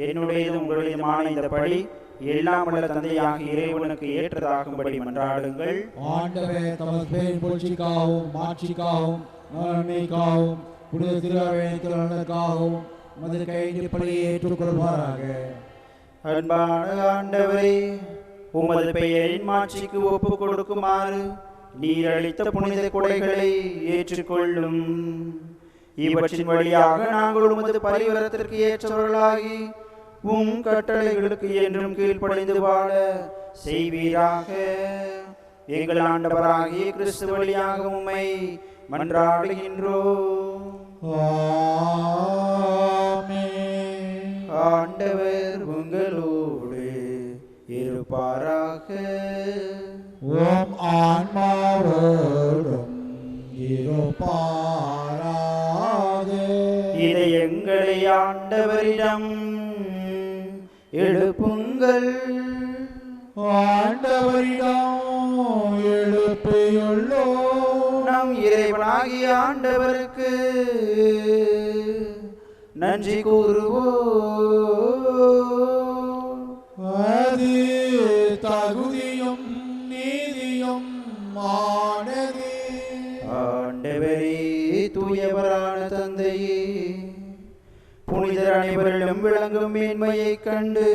என்னுடையதும் உங்களுடையதுமான இந்த பலி எல்லாம் வல்ல தந்தையாக இறைவனுக்கு ஏற்றதாகும்படி மன்றாடுங்கள். ஆண்டவரே, தமது பேரின் புகழ்ச்சிக்காகவும் மாட்சிக்காகவும் நன்மைக்காகவும் புனித திருவிழாவின் நலனுக்காகவும் மது கையில் பலியை ஏற்றுக்கொள்வாராக. அன்பான ஆண்டவரே, உமது பெயரின் மாட்சிக்கு ஒப்புக் கொடுக்குமாறு நீர் அளித்த புனித கொடைகளை ஏற்றுக்கொள்ளும். இவற்றின் வழியாக நாங்கள் உமது பரிவரத்திற்கு ஏற்றவர்களாகி உம் கட்டளைகளுக்கு என்றும் கீழ்ப்படைந்து வாழ செய்வீராக. எங்கள் ஆண்டவராகிய கிறிஸ்து வழியாக உம்மை மன்றாடுகின்றோம். ஆமென். ஆண்டவர் உங்களோடு இருப்பாராக. ஓம் ஆன்மாவோடும் இருப்பாராக. இதை எங்களை ஆண்டவரிடம் எழுப்புங்கள். ஆண்டவரிடம் எழுப்பியுள்ளோம். நம் இறைவனாகிய ஆண்டவருக்கு நன்றி கூறுவோம். அது தகுதியும் நீதியும் ஆனது. ஆண்டவரே, தூயவரான தந்தையே, புனிதர் அனைவரிடம் விளங்கும் மேன்மையைக் கண்டு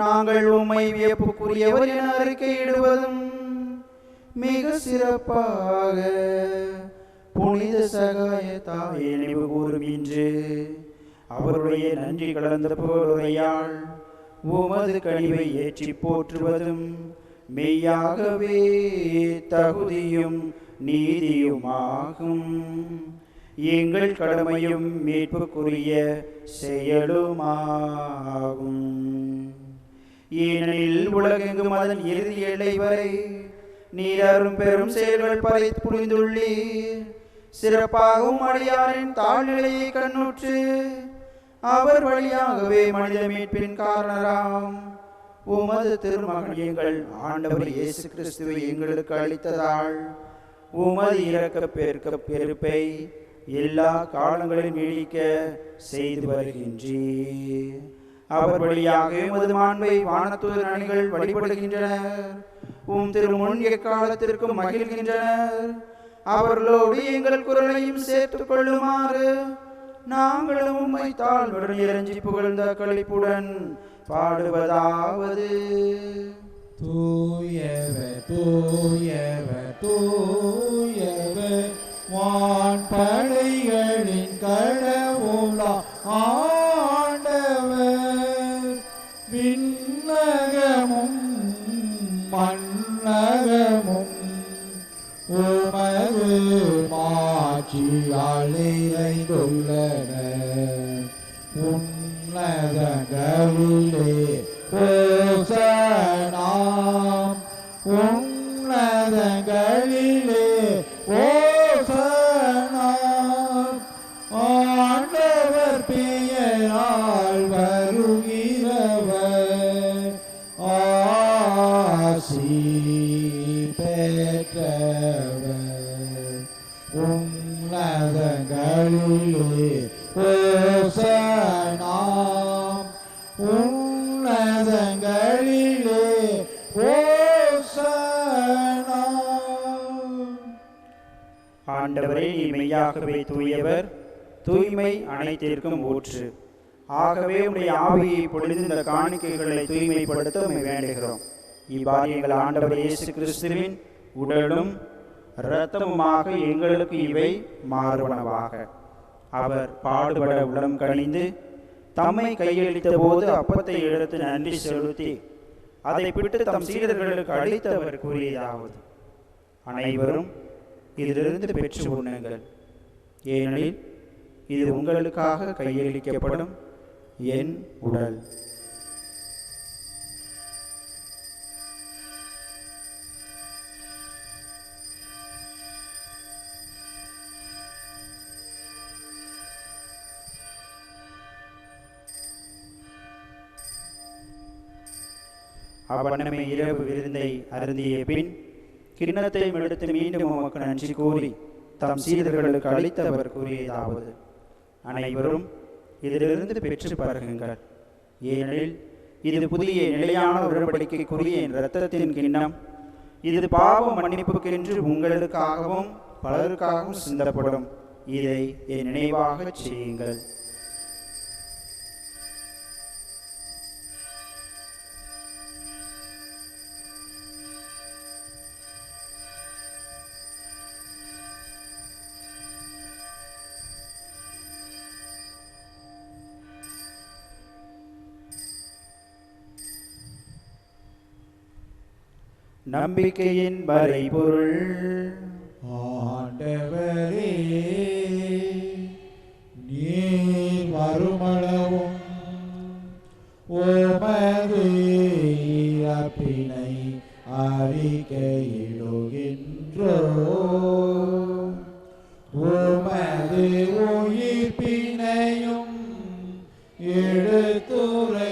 நாங்கள் உம்மை வியப்புக்குரியவர் என அறிக்கையிடுவதும் மிக சிறப்பாக புனித சகாய தாயை நினைவு கூறும் இன்று அவருடைய நன்றி கலந்த புகழுரையால் உமது கனிவை ஏற்றி போற்றுவதும் மெய்யாகவே தகுதியும் நீதியுமாகும். எங்கள் கடமையும் மீட்புக்குரிய செயலுமாகும். ஏனெனில் உலகெங்கும் அதன் இறுதி எல்லை வரை நீர் அரும் பெரும் செயல்கள் பறை புரிந்துள்ளீர். சிறப்பாகவும் அடியாரின் தாழ்நிலையை கண்ணுற்று அவர் வழியாகவே மனித மீட்பின் காரணராம் உமது திருமகன் எங்கள் ஆண்டவர் இயேசு கிறிஸ்துவை எங்களுக்கு அளித்ததால் உமது இரக்க பெருப்பை எல்லா காலங்களிலும் நீடிக்க செய்து வருகின்றீர். அவர் வழியாக உமது மாண்பை வானதூதர் அணிகள் வழிபடுகின்றனர். உம் திருமுன் எக்காலத்திற்கும் மகிழ்கின்றனர். அவர்களோடு எங்கள் குரலையும் சேர்த்துக் கொள்ளுமாறு நாங்களும் உம்மை தாழ்வுடன் இறைஞ்சி புகழ்ந்த களிப்புடன் பாடுவதாவது: தூயவர் தூயவர் தூயவர் வான்படைகளின் கடவுளா ஆண்டவர். விண்ணகமும் மண்ணகமும் உமது மாட்சியால் நிறைந்துள்ளன. உன்னதங்களிலே ஓசனா, உன்னதங்களிலே ஓசனா. ஆண்டவர் பெயரால் வருகிறவர் ஆசி பெற்றவர். உன்னதங்களிலே ஓசனா, உன்னதங்களிலே ஓசனா. ஆண்டவரே, நீ மெய்யாகவே தூயவர், தூய்மை அனைத்திற்கும் ஊற்று. ஆகவே உடைய ஆவியை பொழுது இந்த காணிக்கைகளை தூய்மைப்படுத்த உம்மை வேண்டுகிறோம். இவ்வாறு எங்கள் ஆண்டவர் இயேசு கிறிஸ்துவின் உடலும் இரத்தமுமாக எங்களுக்கு இவை மாறுவனவாக. அவர் பாடுபட உளம் கனிந்து தம்மை கையளித்த போது அப்பத்தை எடுத்து நன்றி செலுத்தி அதை பிட்டு தம் சீடர்களுக்கு அளித்தவர் கூறியதாவது: அனைவரும் இதிலிருந்து பெற்று உண்ணுங்கள், ஏனெனில் இது உங்களுக்காக கையளிக்கப்படும் என் உடல். அவ்வண்ணமே இரவு விருந்தை அருந்திய பின் கிண்ணத்தை எடுத்து மீண்டும் உமக்கு நன்றி கூறி தம் சீடர்களுக்கு அளித்தவர் கூறியதாவது: அனைவரும் இதிலிருந்து பெற்று பருகுங்கள். ஏனெனில் இது புதிய நிலையான உடன்படிக்கைக்குரிய என் இரத்தத்தின் கிண்ணம். இது பாவ மன்னிப்புக்கென்று உங்களுக்காகவும் பலருக்காகவும் சிந்தப்படும். இதை என் நினைவாக செய்யுங்கள். நம்பிக்கையின் மறைபொருள். ஆண்டவரே, நீர் வருமளவும் உமது இறப்பினை அறிக்கையிடுகின்றோம். உமது உயிர்ப்பினையும் எடுத்துரைக்கின்றோம்.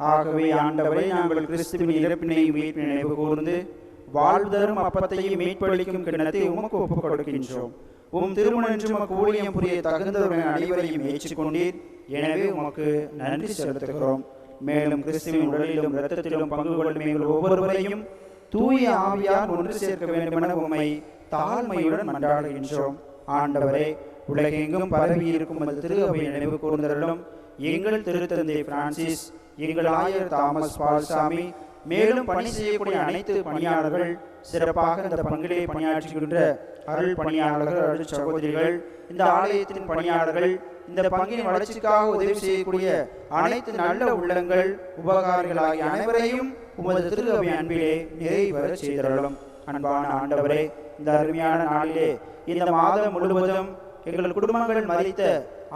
ஆகவே ஆண்டவரை, நாங்கள் கிறிஸ்துவின் இறப்பினையும் மீட்பினை நினைவு கூர்ந்து வாழ்வு தரும் அப்பத்தையும் மீட்பளிக்கும் கிண்ணத்தை உமக்கு ஒப்புக் கொடுக்கின்றோம். திருமணன்று உமக்கு ஊழியம் புரிய தகுந்தவர்கள் அனைவரையும் ஏற்றுக்கொண்டீர். எனவே உமக்கு நன்றி செலுத்துகிறோம். மேலும் கிறிஸ்துவின் உடலிலும் இரத்தத்திலும் பங்கு கொள்ளும் எங்கள் ஒவ்வொருவரையும் தூய ஆவியார் ஒன்று சேர்க்க வேண்டுமென உம்மை தாழ்மையுடன் மன்றாடுகின்றோம். ஆண்டவரே, உலகெங்கும் பரவி இருக்கும் அது திரு அவையை நினைவு கூர்ந்தருளும். எங்கள் திருத்தந்தை பிரான்சிஸ், எங்கள் ஆயர் தாமஸ் பால்சாமி, மேலும் பணி செய்யக்கூடிய அனைத்து பணியாளர்கள், சிறப்பாக இந்த பங்கிலே பணியாற்றுகின்ற அருள் பணியாளர்கள், அருள் சகோதரிகள், இந்த ஆலயத்தின் பணியாளர்கள், இந்த பங்கின் வளர்ச்சிக்காக உதவி செய்யக்கூடிய அனைத்து நல்ல உள்ளங்கள், உபகாரிகள் ஆகிய அனைவரையும் உமது திரு அவை அன்பிலே நிறைவேற செய்தருளும். அன்பான ஆண்டவரே, இந்த அருமையான நாளிலே இந்த மாதம் முழுவதும் எங்கள் குடும்பங்கள் மரித்த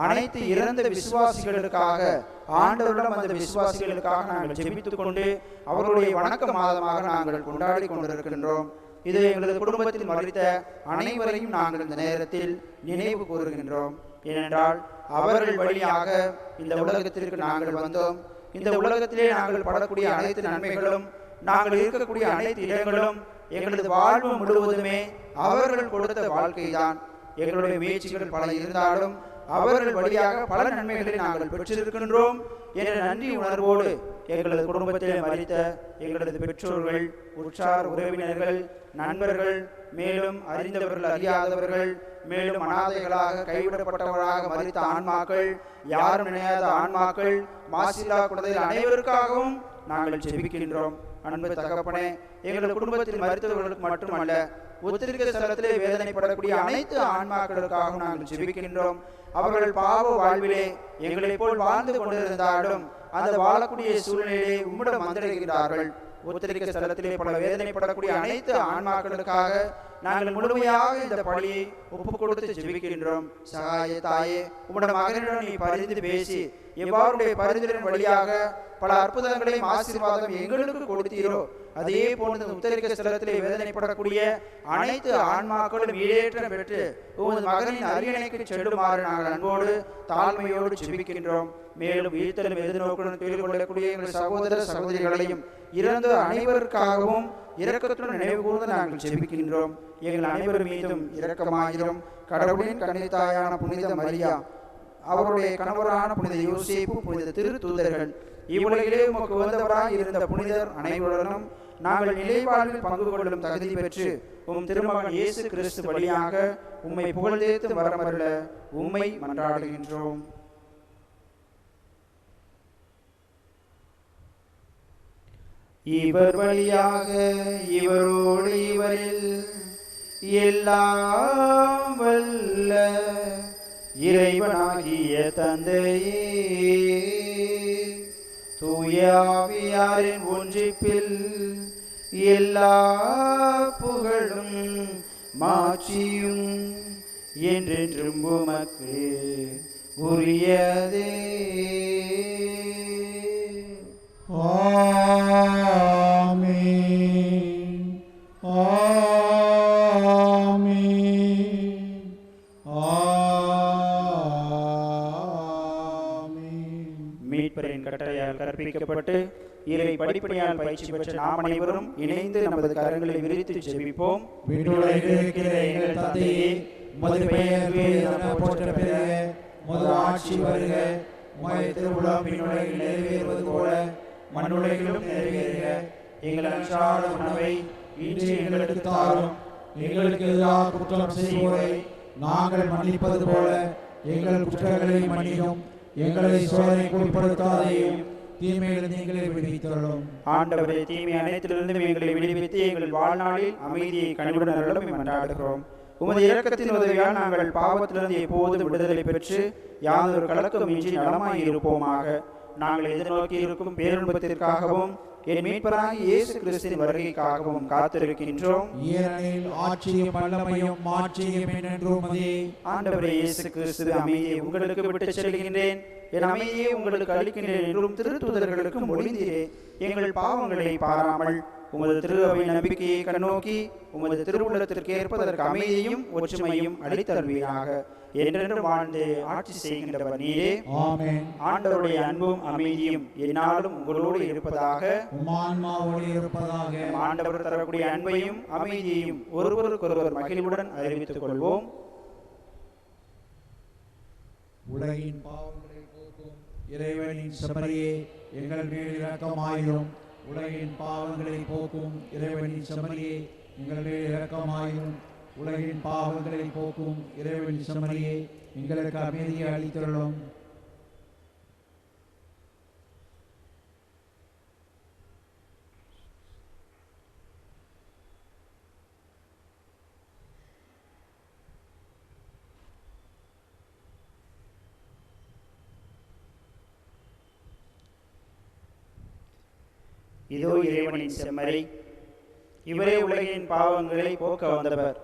அனைத்து இறந்த விசுவாசிகளுக்காக, ஆண்டவரிடம் அந்த விசுவாசிகளுக்காக நாங்கள் ஜெபித்துக் கொண்டு அவர்களுடைய வணக்க மாதமாக நாங்கள் கொண்டாடி கொண்டிருக்கின்றோம். இது எங்களது குடும்பத்தில் மரித்த அனைவரையும் நாங்கள் இந்த நேரத்தில் நினைவு கூறுகின்றோம். ஏனென்றால் அவர்கள் வழியாக இந்த உலகத்திற்கு நாங்கள் வந்தோம். இந்த உலகத்திலே நாங்கள் படக்கூடிய அனைத்து நன்மைகளும், நாங்கள் இருக்கக்கூடிய அனைத்து இடங்களும், எங்களது வாழ்வு முழுவதுமே அவர்கள் கொடுத்த வாழ்க்கைதான். எங்களுடைய முயற்சிகள் பல இருந்தாலும் அவர்கள் வழியாக பல நன்மைகளை நாங்கள் பெற்றிருக்கின்றோம் என்ற நன்றி உணர்வோடு எங்களது குடும்பத்திலே மரித்த எங்களது பெற்றோர்கள், உற்றார் உறவினர்கள், நண்பர்கள், மேலும் அறிந்தவர்கள் அறியாதவர்கள், மேலும் அனாதைகளாக கைவிடப்பட்டவர்களாக மரித்த ஆன்மாக்கள், யாரும் நினையாத ஆன்மாக்கள், மாசில்லா குழந்தைகள் அனைவருக்காகவும் நாங்கள் ஜெபிக்கின்றோம். அன்பு தகப்பனே, எங்களது குடும்பத்தில் மரித்தவர்களுக்கு மட்டுமல்ல, உத்திரிக்க ஸ்தலத்திலே வேதனைப்படக்கூடிய அனைத்து ஆன்மாக்களுக்காகவும் நாங்கள் ஜெபிக்கின்றோம். அவர்கள் பாவ வாழ்விலே எங்களை போல் வாழ்ந்து கொண்டிருந்தாலும் அந்த வாழக்கூடிய சூழ்நிலையிலே உம்மிடம் வந்திருக்கிறார்கள். உத்திரிக்க ஸ்தலத்திலே பல வேதனைப்படக்கூடிய அனைத்து ஆன்மாக்களுக்காக நாங்கள் முழுமையாக இந்த பணியை ஒப்புக் கொடுத்து ஜெபிக்கின்றோம். சகாய தாயே, உம்முடைய மகனிடம் நீ பரிந்து பேசி எவ்வாறுடைய பரிந்துரையின் வழியாக பல அற்புதங்களையும் ஆசீர்வாதம் எங்களுக்கு கொடுத்தீரோ, அதே போன்று உத்தரிக்க ஸ்தலத்திலே வேதனைப்படக்கூடிய அனைத்து ஆன்மாக்களும் ஈடேற்றம் பெற்று உமது மகனின் அரியணைக்கு செல்லுமாறு நாங்கள் அன்போடு தாழ்மையோடு ஜெபிக்கின்றோம். மேலும் ஈர்த்தலும் எதிர்நோக்குடன் தொழில் கொள்ளக்கூடிய எங்கள் சகோதர சகோதரிகளையும் இறந்த அனைவருக்காகவும் இரக்கத்துடன் நினைவு கூர்ந்து நாங்கள் ஜெபிக்கின்றோம். எங்கள் அனைவர் மீதும் இரக்கமாயிரும். கடவுளின் கன்னித்தாயான புனித மரியா, அவருடைய கணவரான புனித யோசேப்பு, புனித திரு தூதர்கள், இவ்வுலகிலே உமக்கு உகந்தவராய் இருந்த புனிதர் அனைவருடனும் நாங்கள் நிலைவாழ்வில் பங்கு கொள்ளும் தகுதி பெற்று உம் திருமகன் இயேசு கிறிஸ்து வழியாக உம்மை புகழ்ந்தேத்து வரமருள உம்மை மன்றாடுகின்றோம். இவர் வழியாக இவரோடு இவரில் எல்லாம் வல்ல இறைவனாகிய தந்தையே, தூய ஆவியாரின் ஒன்றிப்பில் எல்லா புகழும் மாட்சியும் என்றென்றும் உமக்கு உரியதே. ஆமென். ஆமென். ஆமென். மீட்பரின் கட்டளையால் கற்பிக்கப்பட்டு இறை படிப்படியால் பயிற்சி பெற்ற நாம் அனைவரும் இணைந்து நமது கரங்களை விரித்து ஜெபிப்போம். விண்ணுலகில் இருக்கிற எங்கள் தந்தையே, உமது பெயர் தூயதென போற்ற பெறுக. உமது ஆட்சி வருக. உமது திருவுளம் விண்ணுலகில் நிறைவேறுவது போல மண்ணுலகிலும் நிறைவேறுக. எங்கள் அன்றாட உணவை இன்று எங்களுக்கு தாரும். எங்களுக்கு எதிராக குற்றம் செய்வோரை நாங்கள் மன்னிப்பது போல எங்கள் குற்றங்களை மன்னியும். எங்களை சோதனைக்கு உட்படுத்தாதேயும், தீமையிலிருந்து எங்களை விடுவித்தருளும். ஆண்டவரே, தீமை அனைத்திலிருந்தும் எங்களை விடுவித்து எங்கள் வாழ்நாளில் அமைதியை கனிவுடன் அருளும் கொண்டாடுகிறோம். உமது இரக்கத்தின் உதவியால் நாங்கள் பாவத்திலிருந்து எப்போதும் விடுதலை பெற்று யாதொரு கலக்கம் இன்றி நலமாய் இருப்போமாக. நாங்கள் எதிர்நோக்கி இருக்கும் பேரின்பத்திற்காகவும் என் மீட்பராகிய இயேசு கிறிஸ்துவின் வருகைக்காகவும் காத்திருக்கின்றோம். ஏனெனில் ஆட்சியும் வல்லமையும் மாட்சியும் என்றென்றும் உமதே. ஆண்டவரே இயேசு கிறிஸ்து, அமைதியை உங்களுக்கு விட்டுச் செல்கின்றேன், என் அமைதியை உங்களுக்கு அளிக்கின்றேன் என்றும் திருத்தூதர்களுக்கு மொழிந்தீரே. எங்கள் பாவங்களை பாராமல் உமது திரு அவை நம்பிக்கையை கண்ணோக்கி உமது திருவுள்ளத்திற்கு ஏற்பதற்கு அமைதியும் ஒற்றுமையும் அளித்தருவீராக. என்றென்றும் வாழ்ந்து ஆட்சி செய்கின்றவர் நீரே. ஆமென். ஆண்டவருடைய அன்பும் அமைதியும் எந்நாளும் உங்களோடு இருப்பதாக. ஆண்டவர் தரக்கூடிய அன்பையும் அமைதியையும் ஒருவருக்கொருவர் மகிழ்வுடன் அறிவித்துக் கொள்வோம். உலகின் பாவங்களை போக்கும் இறைவனின் செம்மறியே, எங்கள் மேல் இரக்கமாயிரும். உலகின் பாவங்களை போக்கும் இறைவனின் செம்மறியே, எங்கள் மேல் இரக்கமாயிரும். உலகின் பாவங்களை போக்கும் இறைவனின் செம்மறியே, எங்களுக்கு அமைதியை அளித்தருளும். இதோ இறைவனின் செம்மறி, இவரே உலகின் பாவங்களை போக்க வந்தவர்.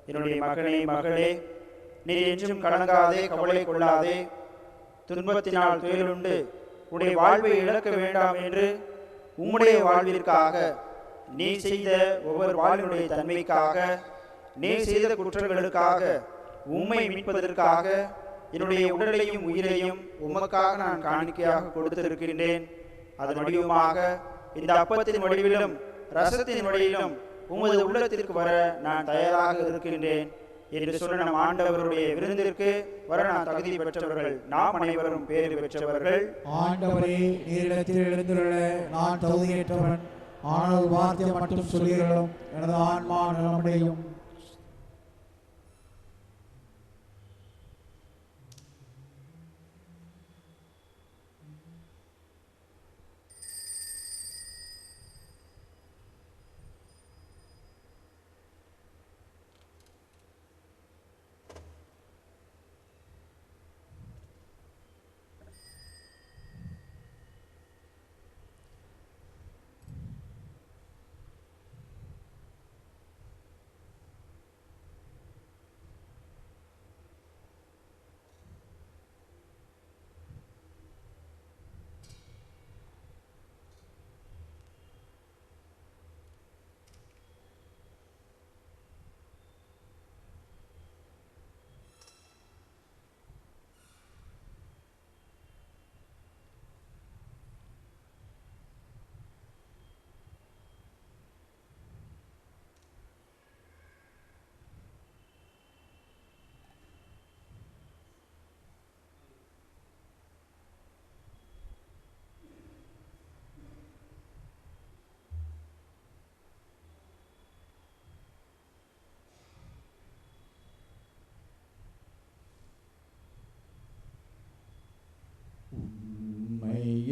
என்னுடைய மகனே, மகளே, நீ என்றும் கலங்காதே, கவலை கொள்ளாதே. துன்பத்தினால் துயலுண்டு உடைய வாழ்வை இழக்க வேண்டாம் என்று உம்முடைய வாழ்விற்காக, நீ செய்த ஒவ்வொரு வாழ்வினுடைய தன்மைக்காக, நீ செய்த குற்றங்களுக்காக, உம்மை மீட்பதற்காக என்னுடைய உடலையும் உயிரையும் உமக்காக நான் காணிக்கையாக கொடுத்திருக்கின்றேன். அதன் வடிவமாக இந்த அப்பத்தின் வடிவிலும் ரசத்தின் வழியிலும் உமது உள்ளத்திற்கு வர நான் தயாராக இருக்கின்றேன் என்று சொன்ன நம் ஆண்டவருடைய விருந்திற்கு வர நான் தகுதி பெற்றவர்கள், நாம் அனைவரும் பேறு பெற்றவர்கள். ஆண்டவரே, நீரிடத்தில் எழுந்துள்ள நான் தகுதியற்றவன். ஆனால் வார்த்தை மட்டும் சொல்கிறோம், எனது ஆன்மா நலமடையும்.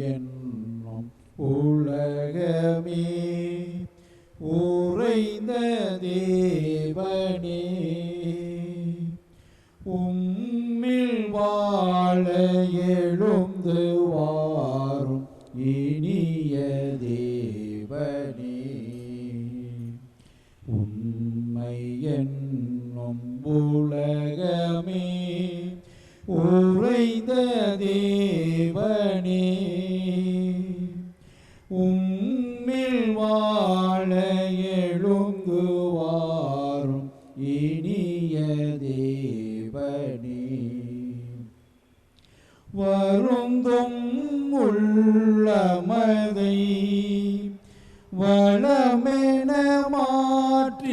என்னும் உலகமே உறைந்த தேவனே, உம்மில் வாழ எழுந்து வாரும் இனிய தேவனே. உம்மை என்னும் உலகமே உறைந்த தேவனே, உம்மில் வாழ எழுந்து வாரும் இனிய தேவனே. வருந்தும் உள்ளமதை வளமென மாற்றிடுவார்,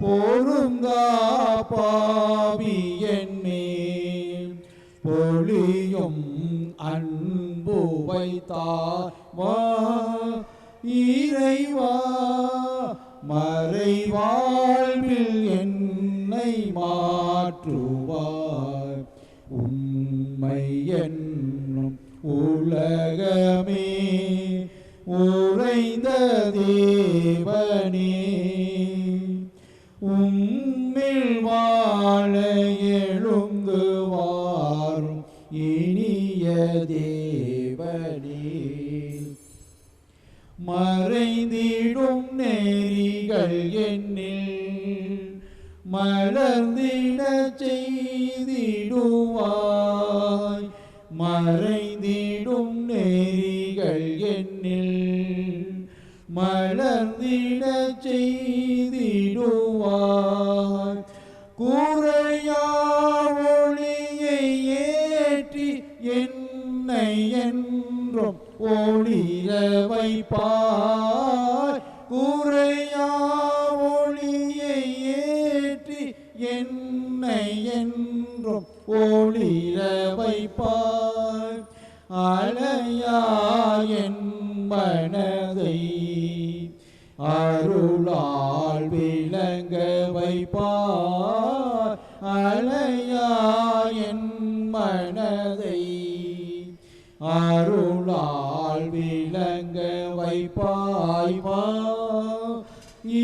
பொருந்தா பாவி என்மேல் பொழியும் அன்பு வைத்தாவா இறைவா மறைவாழ்வில் என்னை மாற்றுவார் உம்மை என்னும் உலகமே உறைந்த தேவனே உம்மில் வாழ எழுந்து வாரும் இனிய தேவனே மறைந்திடும் நெறிகள் என்னில் மலர்ந்திட செய்திடுவாய் மறைந்திடும் நெறிகள் என்னில் மலர்ந்திட செய்திடுவாய் குறையா ஒளியை ஏற்றி என்னை என்றும் ஒளிர வைப்பாய் குறையா ஒளியை ஏற்றி என்னை என்றும் ஒளிர வைப்பாய் அலையா என் மனதை அருளால் விளங்க வைப்பாய் அலையா என் மனதை அருளால் விளங்க வைப்பாய் வா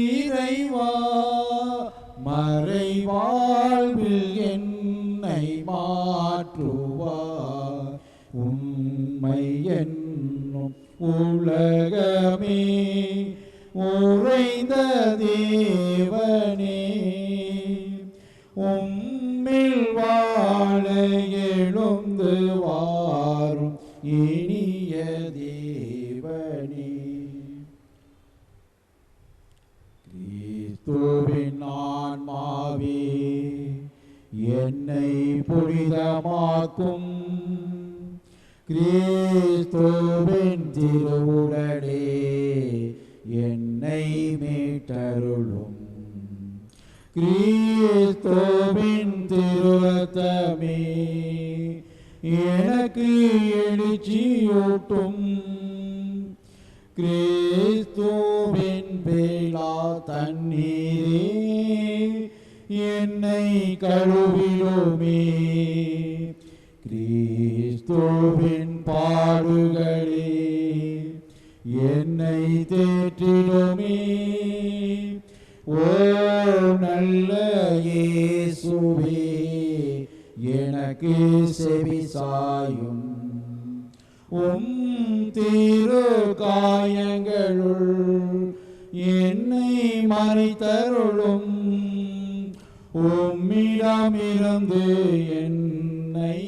இறைவா மறைவாழ்வில் என்னை மாற்றுவார் உம்மை என்னும் உலகமே உறைந்த தேவனே உம்மில் வாழ எழுந்து வாரும் இனிய தேவனே கிறிஸ்துவின் ஆன்மாவே என்னை புனிதமாக்கும் கிறிஸ்துவின் திருவுடலே என்னை மீட்டருளும் கிறிஸ்துவின் திருரத்தமே எனக்கு எழுச்சியூட்டும் கிறிஸ்துவின் வேளா தண்ணீரே என்னை கழுவிடுமே கிறிஸ்துவின் பாடுகளே என்னை தேற்றிடுமே ஓ நல்ல இயேசுவே எனக்கு செவிசாயும் திரு காயங்களுள் என்னை மறைத்தருளும் உம்மிடமிருந்து என்னை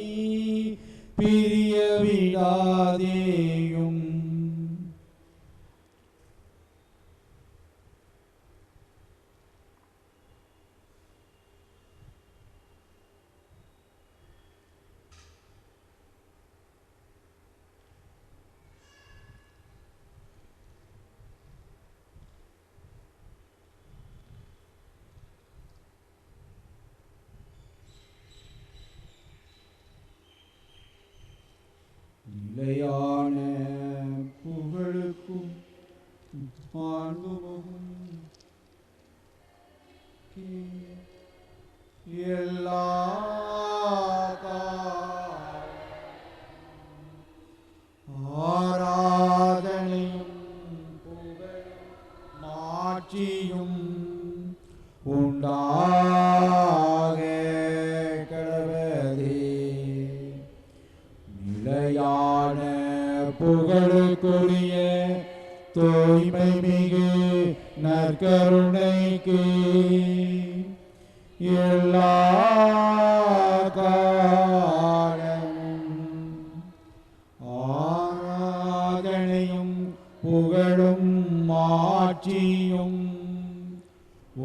பிரிய விடாதேயும் நிலையான புகழுக்கும் மாண்புக்கும் எல்லா ஆராதனையும் புகழும் மாட்சியும் உண்டாக கடவுளே நிலையான புகழுக்குரிய தூய்மை மிகு நற்கருணைக்கு எல்லா காலமும் ஆராதனையும் புகழும் மாட்சியும்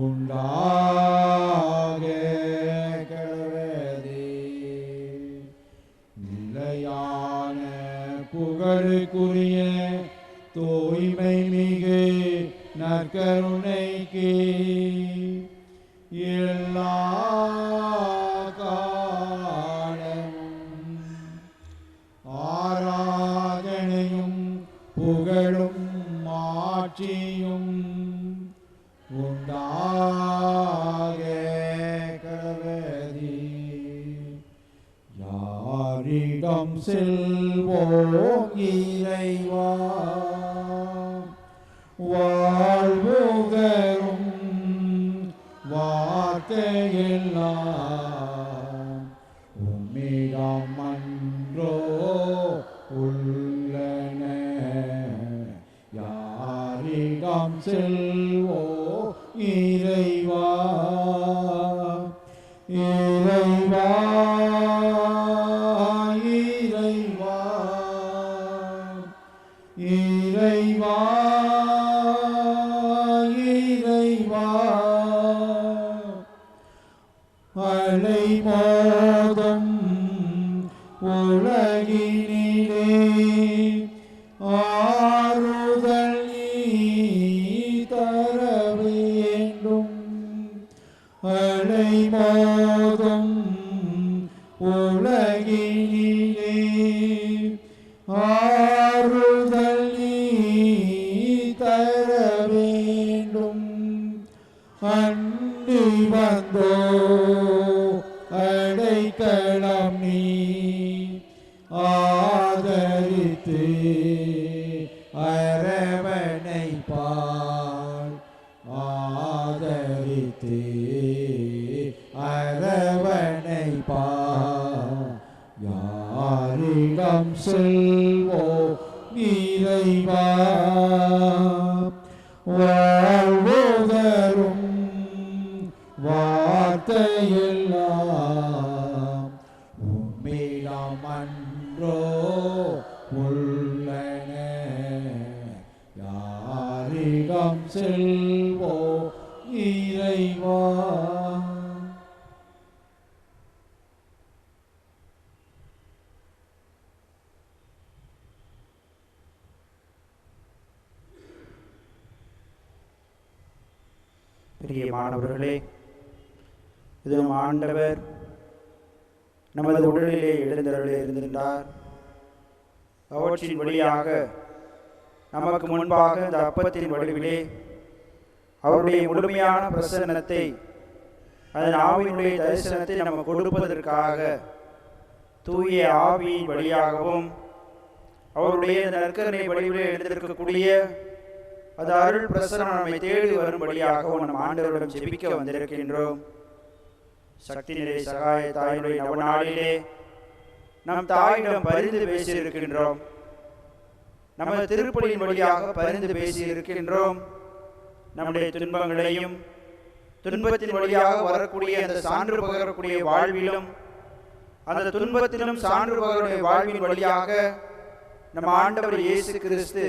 உண்டாக கடவுளே நிலையான புகழுக்குரிய தூய்மை மிகு நற்கருணைக்கு நற்கருணைக்கு எல்லா காலமும் ஆராதனையும் புகழும் மாட்சியும் உண்டாக கடவதி. யாரிடம் செல்வோம் இறைவா, வாழ்வுகரும் வார்த்தையெல்லாம் உம்மிடம் அன்றோ உள்ளன. யாரிடம் செல்வோ இறைவா, இறைவா, இறைவா, இறைவா, இறைவா. அலை மோதும் உலகினிலே ஆறுதல் நீ தர வேண்டும். அலை மோதும் உலகினிலே ஆறுதல் நீ தர வேண்டும். அண்டி வந்தோ அடைக்கலம் நீ ஆதரித்து அரவணைப்பாய். ஆதரித்து அரவணைப்பாய். யாரிடம் செல்வோ இறைவா, வாழ்வுதரும் வார்த்தையெல்லாம் உம்மிடம் அன்றோ உள்ளன. யாரிடம் செல்வோ இறைவா. பிரியமானவர்களே, இது நம் ஆண்டவர் நமது உடலிலே எழுந்தருளி இருந்திருந்தார். அவற்றின் வழியாக நமக்கு முன்பாக இந்த அப்பத்தின் வடிவிலே அவருடைய முழுமையான பிரசன்னத்தை, அதன் ஆவியினுடைய தரிசனத்தை நமக்கு கொடுப்பதற்காக தூய ஆவியின் வழியாகவும் அவருடைய நற்கருணை வடிவிலே எழுந்திருக்கக்கூடிய அது அருள் பிரசனம் நம்மை தேடி வரும்படியாகவும் நம் ஆண்டவரிடம் ஜெபிக்க வந்திருக்கின்றோம். சக்தி நிலை சகாய தாயினுடைய நவநாளிலே நம் தாயிடம் பரிந்து பேசியிருக்கின்றோம். நமது திருப்பலியின் வழியாக பரிந்து பேசியிருக்கின்றோம். நம்முடைய துன்பங்களையும் துன்பத்தின் வழியாக வரக்கூடிய அந்த சான்று பகரக்கூடிய வாழ்விலும் அந்த துன்பத்திலும் சான்று பகரக்கூடிய வாழ்வின் வழியாக நம் ஆண்டவர் இயேசு கிறிஸ்து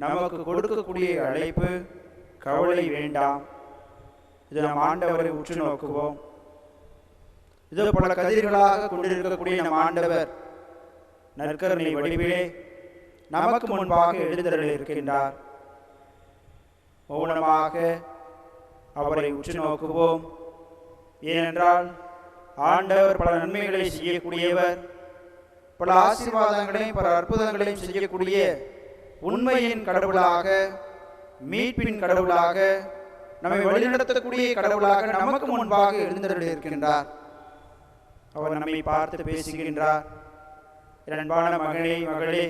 நமக்கு கொடுக்கக்கூடிய அழைப்பு, கவலை வேண்டாம். இது நம் ஆண்டவரை உற்று நோக்குவோம். இது பல கதிர்களாக கொண்டிருக்கக்கூடிய நம் ஆண்டவர் நற்கருணை வடிவிலே நமக்கு முன்பாக எழுந்தருளி இருக்கின்றார். மௌனமாக அவரை உற்று நோக்குவோம். ஏனென்றால் ஆண்டவர் பல நன்மைகளை செய்யக்கூடியவர், பல ஆசீர்வாதங்களையும் பல அற்புதங்களையும் செய்யக்கூடிய உண்மையின் கடவுளாக, மீட்பின் கடவுளாக, நம்மை வழிநடத்தக்கூடிய கடவுளாக நமக்கு முன்பாக எழுந்தருளி இருக்கின்றார். அவர் நம்மை பார்த்து பேசுகின்றார். அன்பான மகனே, மகளே,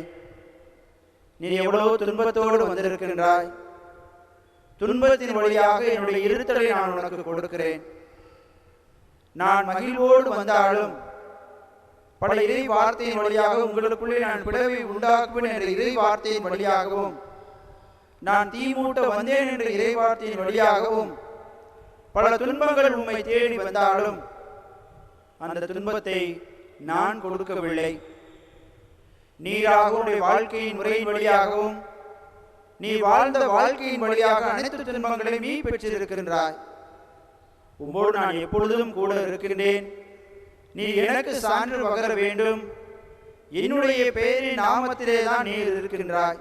நீ எவ்வளவு துன்பத்தோடு வந்திருக்கின்றாய். துன்பத்தின் வழியாக என்னுடைய இருத்தலை நான் உனக்கு கொடுக்கிறேன். நான் மகிழ்வோடு வந்தாலும் பல இறை வார்த்தையின் வழியாக உங்களுக்குள்ளே நான் பிளவை உண்டாக்குவேன் என்ற இறை வார்த்தையின் வழியாகவும், நான் தீமூட்ட வந்தேன் என்ற இறை வார்த்தையின் வழியாகவும் பல துன்பங்கள் உம்மை தேடி வந்தாலும் அந்த துன்பத்தை நான் கொடுக்கவில்லை. நீராக உன்னுடைய வாழ்க்கையின் முறையின் வழியாகவும் நீ வாழ்ந்த வாழ்க்கையின் வழியாக அனைத்து துன்பங்களையும் நீ பெற்றிருக்கின்றாய். உம்மோடு நான் எப்பொழுதும் கூட இருக்கின்றேன். நீ எனக்கு சான்று பகர வேண்டும். என்னுடைய பெயரின் நாமத்திலே தான் நீ இருக்கின்றாய்.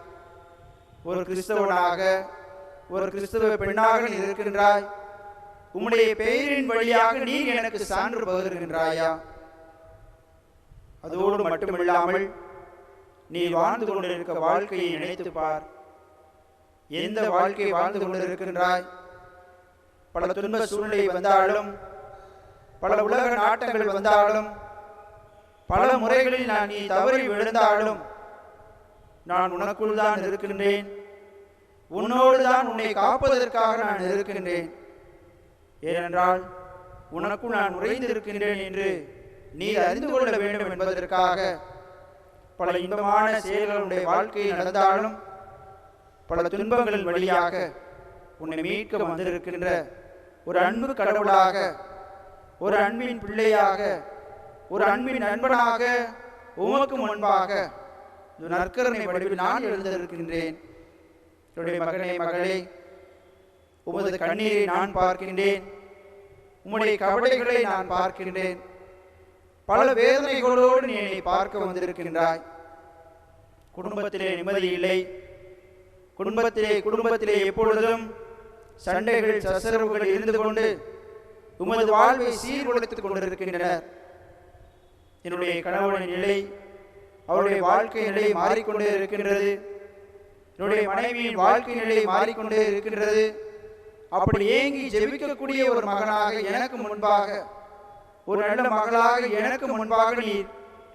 ஒரு கிறிஸ்தவனாக, ஒரு கிறிஸ்தவ பெண்ணாக நீ இருக்கின்றாய். உம்முடைய பெயரின் வழியாக நீ எனக்கு சான்று பகிர்கின்றாயா? அதோடு மட்டுமில்லாமல் நீ வாழ்ந்து கொண்டிருக்க வாழ்க்கையை நினைத்து பார். எந்த வாழ்க்கை வாழ்ந்து கொண்டிருக்கின்றாய்? பல துன்ப சூழ்நிலை வந்தாலும், பல உலக நாட்டங்கள் வந்தாலும், பல முறைகளில் நீ தவறி விழுந்தாலும், நான் உனக்குள் தான் இருக்கின்றேன், உன்னோடு தான் உன்னை காப்பதற்காக நான் இருக்கின்றேன். ஏனென்றால் உனக்குள் நான் உறைந்து இருக்கின்றேன் என்று நீ அறிந்து கொள்ள வேண்டும் என்பதற்காக பல இன்பமான செயல்களுடைய வாழ்க்கையில் நடந்தாலும், பல துன்பங்களின் வழியாக உன்னை மீட்க வந்திருக்கின்ற ஒரு அன்பு கடவுளாக, ஒரு அன்பின் பிள்ளையாக, ஒரு அன்பின் நண்பனாக உமக்கு முன்பாக நற்கருணை வடிவில் நான் எழுந்திருக்கின்றேன். என்னுடைய மகனே, மகளே, உமது கண்ணீரை நான் பார்க்கின்றேன், உம்முடைய கவலைகளை நான் பார்க்கின்றேன். பல வேதனைகளோடு நீ என்னை பார்க்க வந்திருக்கின்றாய். குடும்பத்திலே நிம்மதி இல்லை, குடும்பத்திலே எப்பொழுதும் சண்டைகள் சச்சரவுகள் இருந்து கொண்டு உமது வாழ்வை சீர்குலைத்துக் கொண்டிருக்கின்றனர். என்னுடைய கணவனின் நிலை, அவருடைய வாழ்க்கை நிலை மாறிக்கொண்டே இருக்கின்றது. என்னுடைய மனைவியின் வாழ்க்கை நிலை மாறிக்கொண்டே இருக்கின்றது. அப்படி ஏங்கி ஜெபிக்கக்கூடிய ஒரு மகனாக எனக்கு முன்பாக, ஒரு நல்ல மகளாக எனக்கு முன்பாக நீர்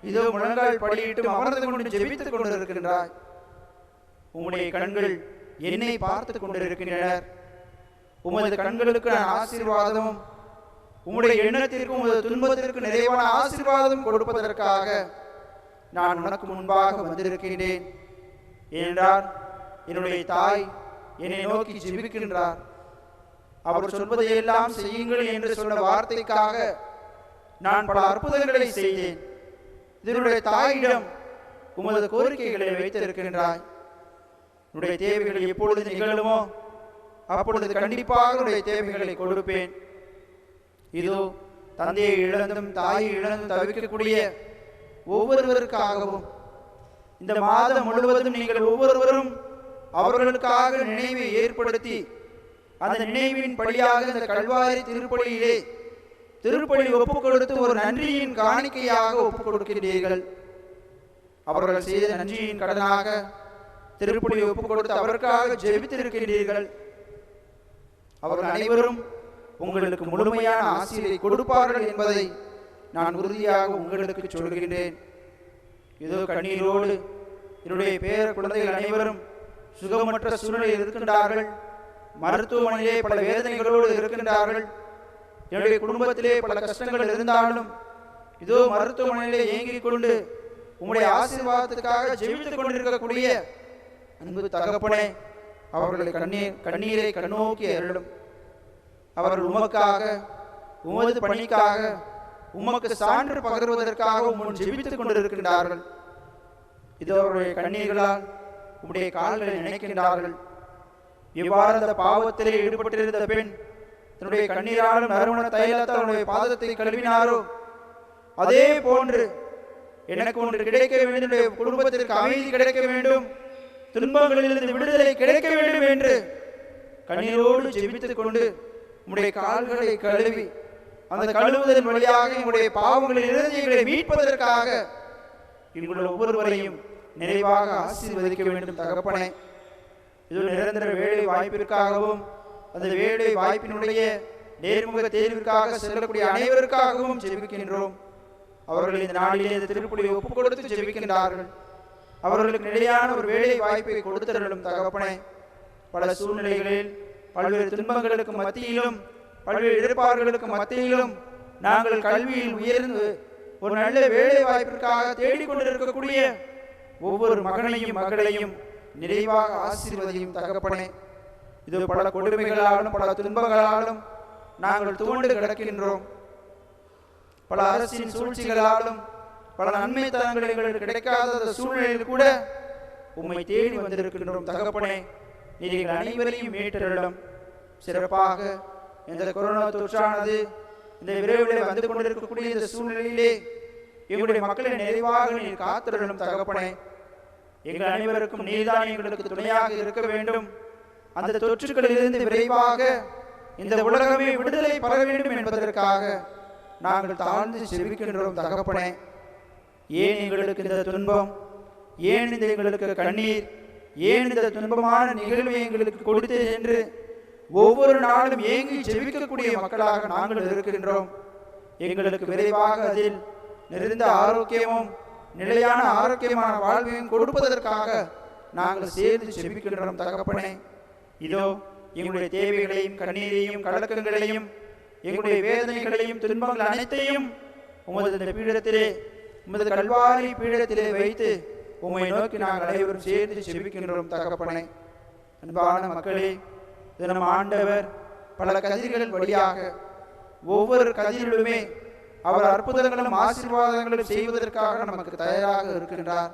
இதோ முழங்கால் படியிட்டு அமர்ந்து கொண்டு ஜெபித்துக் கொண்டிருக்கின்றாய். உம்முடைய கண்கள் என்னை பார்த்து கொண்டிருக்கின்றனர். உமது கண்களுக்கு நான் ஆசீர்வாதமும், உம்முடைய எண்ணத்திற்கும் உமது துன்பத்திற்கு நிறைவான ஆசீர்வாதம் கொடுப்பதற்காக நான் உனக்கு முன்பாக வந்திருக்கின்றேன். ஏனென்றால் என்னுடைய தாய் என்னை நோக்கி ஜெபிக்கின்றார். அவர் சொல்வதையெல்லாம் செய்யுங்கள் என்று சொன்ன வார்த்தைக்காக நான் பல அற்புதங்களை செய்தேன். இதனுடைய தாயிடம் உமது கோரிக்கைகளை வைத்திருக்கின்றாய். உன்னுடைய தேவைகள் எப்பொழுது நிகழுமோ அப்பொழுது கண்டிப்பாக உன்னுடைய தேவைகளை கொடுப்பேன். இதோ தந்தையை இழந்தும் தாயை இழந்தும் தவிக்கக்கூடிய ஒவ்வொருவருக்காகவும் இந்த மாதம் முழுவதும் நீங்கள் ஒவ்வொருவரும் அவர்களுக்காக நினைவை ஏற்படுத்தி அந்த நினைவின் படியாக இந்த கல்வாரி திருப்பலி ஒப்புக் கொடுத்து ஒரு நன்றியின் காணிக்கையாக ஒப்புக் கொடுக்கின்றீர்கள். அவர்கள் செய்த நன்றியின் கடனாக திருப்பலி ஒப்புக் கொடுத்து அவருக்காக ஜெபித்திருக்கின்றீர்கள். அவர்கள் அனைவரும் உங்களுக்கு முழுமையான ஆசீர்வாதத்தை கொடுப்பார்கள் என்பதை நான் உறுதியாக உங்களுக்கு சொல்கின்றேன். இதோ கண்ணீரோடு என்னுடைய பேர குழந்தைகள் அனைவரும் சுகமற்ற சூழ்நிலையில் இருக்கின்றார்கள். மருத்துவமனையிலே பல வேதனைகளோடு இருக்கின்றார்கள். என்னுடைய குடும்பத்திலே பல கஷ்டங்கள் இருந்தாலும் இதோ மருத்துவமனையிலே ஏங்கிக் கொண்டு உம்முடைய ஆசீர்வாதத்துக்காக ஜெபித்துக் கொண்டிருக்கக்கூடிய அன்பு தகப்பனே, அவர்களை கண்ணீரை கண்ணோக்கி அருளும். அவர்கள் உமக்காக, உமது பணிக்காக, உமக்கு சான்று பகர்வதற்காக முன் ஜெபித்துக் கொண்டிருக்கின்றார்கள். இதோ அவருடைய கண்ணீர்களால் உம்முடைய கால்களை நினைக்கின்றார்கள். இவ்வாறு அந்த பாவத்திலே ஈடுபட்டிருந்த பெண் தன்னுடைய கண்ணீராலும் நறுமண தைலத்தால் அவனுடைய பாதத்தை கழுவினாரோ அதே போன்று எனக்கு ஒன்று கிடைக்க வேண்டும், குடும்பத்திற்கு அமைதி கிடைக்க வேண்டும், துன்பங்களிலிருந்து விடுதலை கிடைக்க வேண்டும் என்று கண்ணீரோடு ஜெபித்துக் கொண்டு உம்முடைய கால்களை கழுவி அந்த கழுவுதல் வழியாக உம்முடைய பாவங்களில் இருந்து எங்களை மீட்பதற்காக எங்களுடைய ஒவ்வொருவரையும் நிறைவாக ஆசீர்வதிக்க வேண்டும் தகப்பனே. இது நிரந்தர வேலை வாய்ப்பிற்காகவும் அந்த வேலை வாய்ப்பினுடைய நேர்முக தேர்விற்காக செல்லக்கூடிய அனைவருக்காகவும் ஜெபிக்கின்றோம். அவர்கள் இந்த நாளிலே இந்த திருப்பலியை ஒப்புக் கொடுத்து ஜெபிக்கின்றார்கள். அவர்களுக்கு நிலையான ஒரு வேலை வாய்ப்பை கொடுத்தருளும் தகப்பனே. பல சூழ்நிலைகளில் பல்வேறு துன்பங்களுக்கு மத்தியிலும் பல்வேறு எதிர்பார்ப்புகளுக்கு மத்தியிலும் நாங்கள் கல்வியில் உயர்ந்து ஒரு நல்ல வேலை வாய்ப்பிற்காக தேடிக்கொண்டிருக்கக்கூடிய ஒவ்வொரு மகனையும் மகளையும் நிறைவாக ஆசீர்வதியும் தகப்பனே. இது பல கொடுமைகளாலும் பல துன்பங்களாலும் நாங்கள் தூண்டு கிடக்கின்றோம். பல அரசின் சூழ்ச்சிகளாலும் பல நன்மைத்தனங்கள் எங்களுக்கு கிடைக்காத சூழ்நிலையில் கூட உம்மை தேடி வந்திருக்கின்றோம் தகப்பனே. நீங்கள் அனைவரையும் மீட்டருளும். சிறப்பாக இந்த கொரோனா தொற்றானது இந்த விரைவில் வந்து கொண்டிருக்கக்கூடிய இந்த சூழ்நிலையிலே எங்களுடைய மக்களை நிறைவாக நீர் காத்திருளும் தகப்பனே. எங்கள் அனைவருக்கும் நீர்தான் எங்களுக்கு துணையாக இருக்க வேண்டும். அந்த தொற்றுகளிலிருந்து விரைவாக இந்த உலகமே விடுதலை பெற வேண்டும் என்பதற்காக நாங்கள் தாழ்ந்து செபிக்கின்றோம் தகப்பனே. ஏன் எங்களுக்கு இந்த துன்பம், ஏன் இந்த எங்களுக்கு கண்ணீர், ஏன் இந்த துன்பமான நிகழ்வை எங்களுக்கு கொடுத்து என்று ஒவ்வொரு நாளும் ஏங்கி செபிக்கக்கூடிய மக்களாக நாங்கள் இருக்கின்றோம். எங்களுக்கு விரைவாக அதில் நிறைந்த ஆரோக்கியமும் நிலையான ஆரோக்கியமான வாழ்வையும் கொடுப்பதற்காக நாங்கள் சேர்ந்து செபிக்கின்றோம் தகப்பனே. இதோ எங்களுடைய தேவைகளையும் கண்ணீரையும் கலக்கங்களையும் எங்களுடைய வேதனைகளையும் துன்பங்கள் அனைத்தையும் உமது பீடத்திலே, உமது கல்வாரி பீடத்திலே வைத்து உம்மை நோக்கி நாங்கள் அனைவரும் சேர்ந்து செபிக்கின்றோம் தகப்பனே. அன்பான மக்களே, தினம் ஆண்டவர் பல கதிர்கள் வழியாக ஒவ்வொரு கதிரிலுமே அவர் அற்புதங்களும் ஆசீர்வாதங்களும் செய்வதற்காக நமக்கு தயாராக இருக்கின்றார்.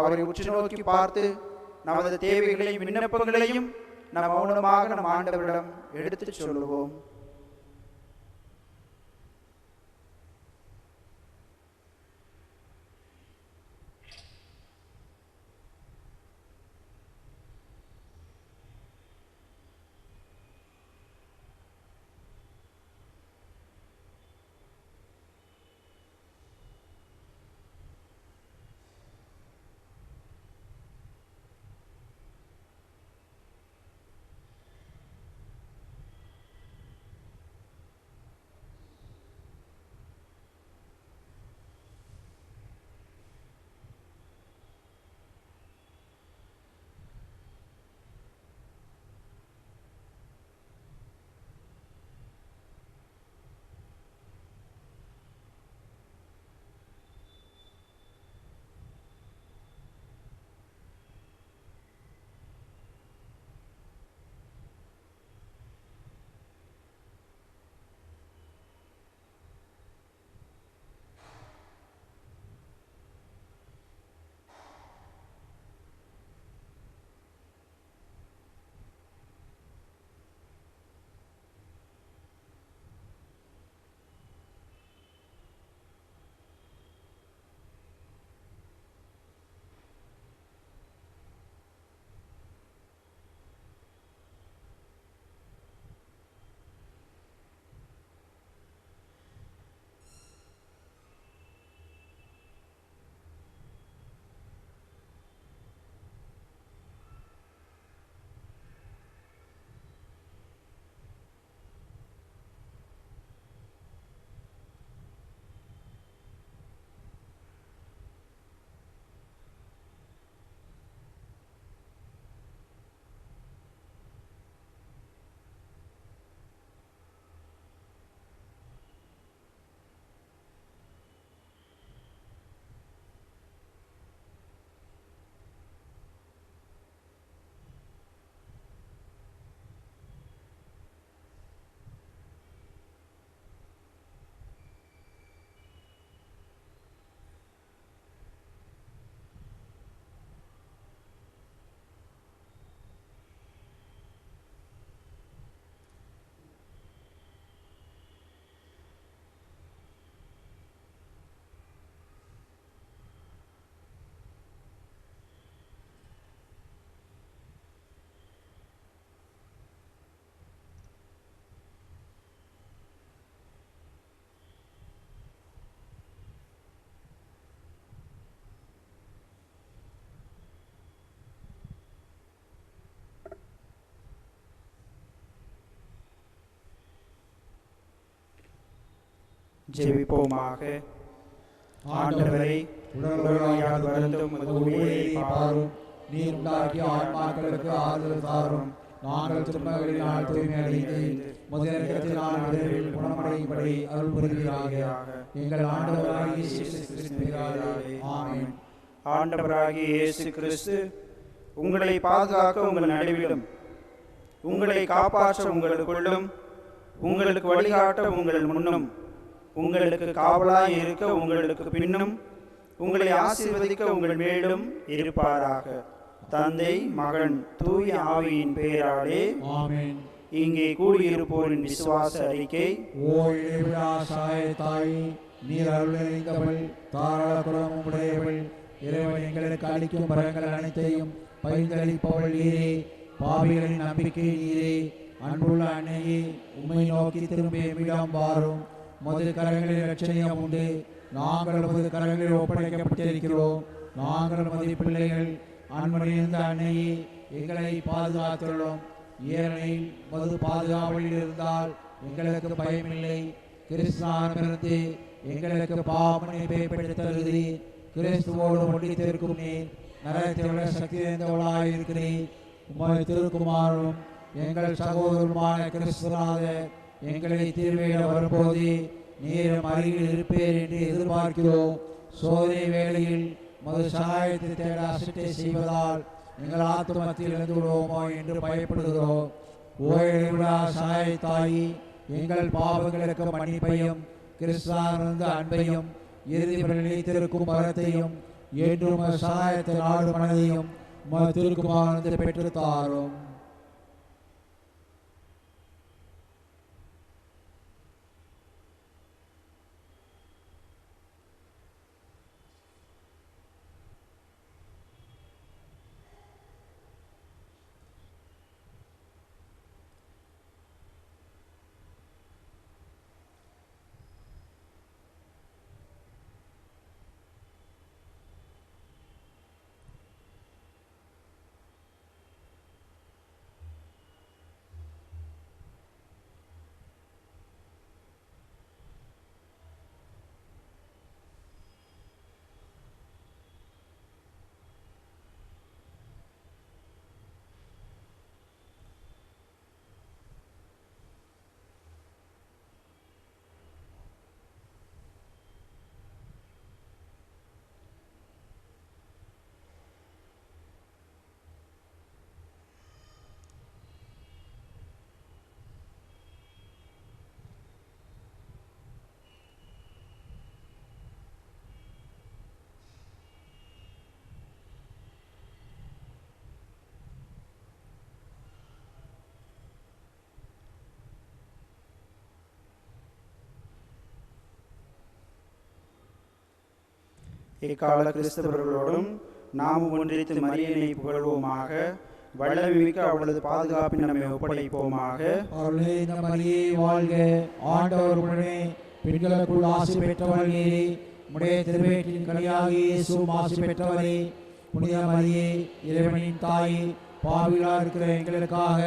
அவரை உற்று நோக்கி பார்த்து நமது தேவைகளையும் விண்ணப்பங்களையும் நாம் மௌனமாக நம் ஆண்டவரிடம் எடுத்து சொல்லுவோம். ஜெபிப்போமாக. ஆண்டவரை உடலுடையார் வருந்தும் ஊழியை பாரும், நீர் உண்டாக்கிய ஆன்மாக்களுக்கு ஆறுதல் தாரும். நாங்கள் துன்பங்களினால் தூய்மை அடைந்து முதலிடத்தினால் விரைவில் குணமடையும்படி அருள் புரிவீராக. எங்கள் ஆண்டவராகிய இயேசு கிறிஸ்துவினாலே ஆமென். ஆண்டவராகிய இயேசு கிறிஸ்து உங்களை பாதுகாக்க உங்கள் நடுவிலும், உங்களை காப்பாற்ற உங்களுக்குள்ளும், உங்களுக்கு வழிகாட்ட உங்கள் முன்னும், உங்களுக்கு காவலாய் இருக்க உங்களுக்கு பின்னும், உங்களை ஆசீர்வதிக்க உங்கள் மேலும் இருப்பாராக. தந்தை, மகன், தூய ஆவியின் பெயராலே ஆமென். இங்கே கூடியிருப்போரின் விசுவாச அறிக்கை. ஓ இறைவா, தாய் நீர் அருளிந்தவள், தாராள குலமும் உடையவள், இறைவன் எங்களுக்கு அளிக்கும் வரங்கள் அனைத்தையும் பகிர்ந்தளிப்பவள் நீரே. பாவிகளின் நம்பிக்கை நீரே. அன்புள்ள அன்னையே, உம்மை நோக்கி திரும்பி எம்மிடம் வாரும். உமது கரங்களில் ரட்சணியம் உண்டு. நாங்கள் உமது கரங்களில் ஒப்படைக்கப்பட்டிருக்கிறோம். நாங்கள் உமது பிள்ளைகள். அன்புடைந்த அன்னையே, எங்களை பாதுகாத்துள்ளோம். ஏனெனில் உமது பாதுகாவலில் இருந்தால் எங்களுக்கு பயமில்லை. கிறிஸ்துவிலிருந்து எங்களுக்கு பாவமன்னிப்பை பெற்றுத்தருகிறீர். கிறிஸ்துவோடு ஒன்றித்திருக்கும் நீர் நரகத்திலுள்ள சக்தி நிறைந்தவளாய் இருக்கிறீர். உமது திருக்குமாரும் எங்கள் சகோதரருமான கிறிஸ்துநாதர் எங்களை தீர்வையிட வரும்போது நீரும் அருகில் இருப்பேர் என்று எதிர்பார்க்கிறோம். சோதனை வேளையில் மது சகாயத்தை தேட அசட்டை செய்வதால் எங்கள் ஆத்மத்தில் இருந்து விடுவோமோ என்று பயப்படுகிறோம். ஓய்விடா சகாயத்தாயி, எங்கள் பாவங்களுக்கு மன்னிப்பையும் கிறிஸ்துவிலிருந்து அன்பையும் இறுதி நிலைத்திருக்கும் வரத்தையும் என்றும் சகாயத்தை நாடு மனதையும் திருக்குமாரத்தை பெற்று தாரும். இக்கால கிறிஸ்தவர்களோடும் நாம் ஒன்றித்து மரியனை புகழ்வோமாக. வல்லமைமிக்க அவளது பாதுகாப்பின் நம்மை ஒப்படைப்போமாக. மரியே வாழ்க, ஆண்டவர் உடனே பெண்களுக்குள் ஆசி பெற்றவர் நீரே. உடைய திருவேற்றின் கனியாகிய இயேசுவும் ஆசி பெற்றவரே. புனித மரியே, இறைவனின் தாயே, பாவிகளாக இருக்கிற எங்களுக்காக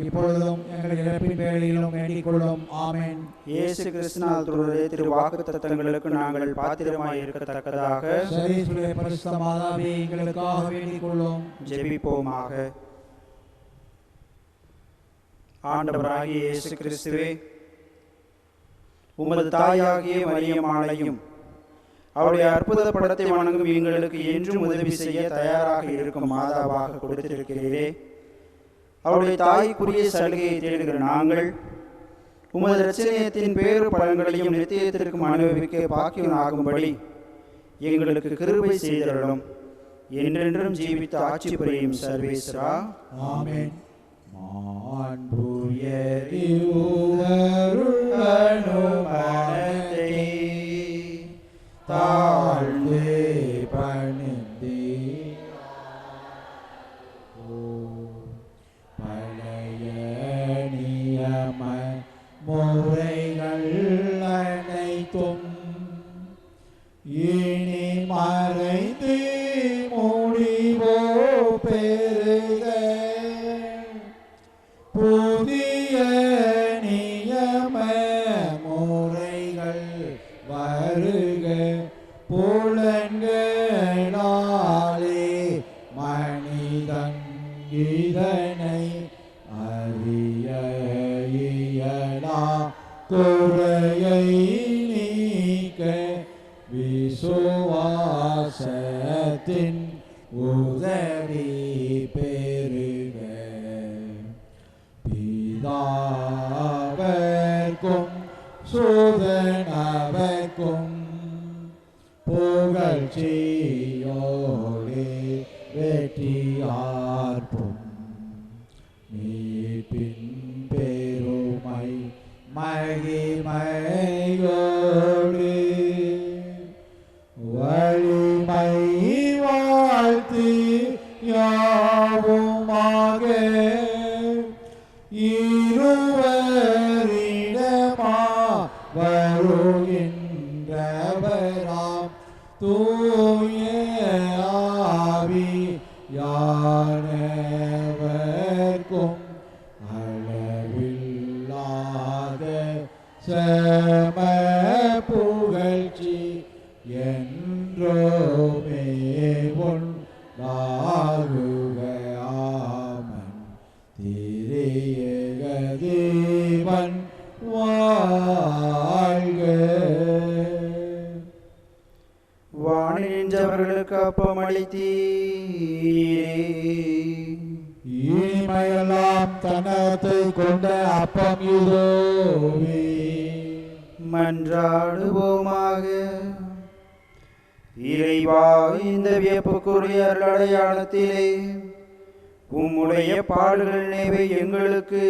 இப்பொழுதும் எங்கள் இறப்பின் வேளையிலும் வேண்டிக் கொள்ளும். ஆமென். இயேசு கிறிஸ்துவினுடைய திரு வாக்குத்தத்தங்களுக்கு நாங்கள் பாத்திரமாய் இருக்கத்தக்கதாக சரீசுடைய பரிசுத்த மாதாவே, எங்களுக்காக வேண்டிக் கொள்ளும். ஜெபிப்போமாக. ஆண்டவராகிய இயேசு கிறிஸ்துவே, உமது தாயாகிய மரியம்மாளையும் அவருடைய அற்புத படத்தை வணங்கும் எங்களுக்கு என்றும் உதவி செய்ய தயாராக இருக்கும் மாதாவாக கொடுத்திருக்கிறீரே. அவருடைய தாய்க்குரிய சலுகையை தேடுகிற நாங்கள் உமது இரட்சணியத்தின் பேறு பலன்களையும் நித்தியத்திற்கும் அனுபவிக்க பாக்கியமாகும்படி எங்களுக்கு கிருபை செய்தருளும். என்றென்றும் ஜீவித்த ஆட்சி புரியும் சர்வேஸ்வரா. ஆமென். தாழ்ந்து பணிந்தே பழைய நியம முறைகள் அனைத்தும் இனி மறைந்து முடிவோ பெருக புதிய நியம முறைகள் வருக புலன்களாலே மனிதன் இதனை அறிய இயலா குறையை நீக்க விசுவாசத்தின் உதவி பெருக பிதாவர்க்கும் சுதனவர்க்கும் புகழ்ச்சியோடு வெற்றியார்ப்பும் மீட்பின் பெருமை மகிமையோடு வலிமை வாழ்த்து யாவுமாக அருகின்றவராம் தூய ஆவி யானவர்க்கும் அளவில்லாத சம புகழ்ச்சி என்றோமே உண்டாகுக. ஆமன். திரியேக தேவன் வாழ்க. வானில் நின்றவர்களுக்கு அப்பம் அளித்தீரே, இனிமையெல்லாம் தனத்தை கொண்ட அப்பம் இதோவே. மன்றாடுவோமாக. இறைவா, இந்த வியப்புக்குரிய அருளடையாளத்திலே உம்முடைய பாடுகள் நினைவை எங்களுக்கு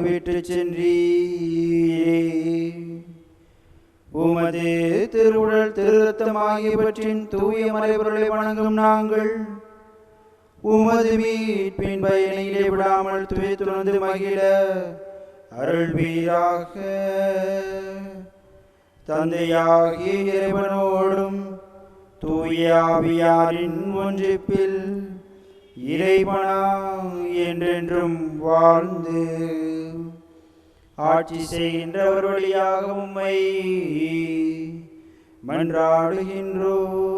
விட்டு சென்றீரே. உமது திருவுடல் திருரத்தம் ஆகியவற்றின் தூய மறைபொருளை வணங்கும் நாங்கள் உமது மீட்பின் பயனை இடைவிடாமல் துணைந்து மகிழ அருள்வீராக. தந்தையாகிய இறைவனோடும் தூய ஆவியாரின் ஒன்றிப்பில் இறைவனா என்றென்றும் வாழ்ந்து ஆட்சி செய்கின்றவர் வழியாக உம்மை மன்றாடுகின்றோம்.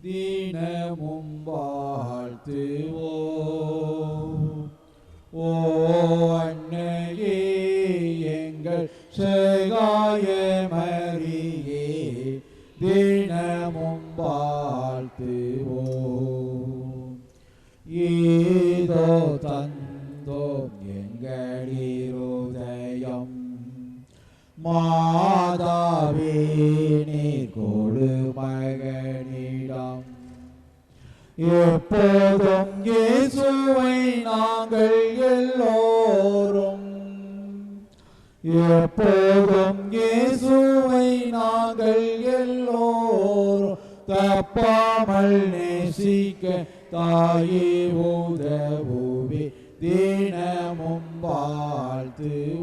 தினமும் வாழ்த்துவோம். ஓ அன்னையே, எங்கள் சகாய மரியே, தினமும் வாழ்த்துவோம். ஏதோ தந்தோம் எங்களிருதயம், மாதாவே நீர் கொடு மகனிடம். எப்போதும் இயேசுவை நாங்கள் எல்லோரும், எப்போதும் இயேசுவை நாங்கள் எல்லோரும் தப்பாமல் நேசிக்க தாயே உதவுவே, தினமும் வாழ்த்துவோம்.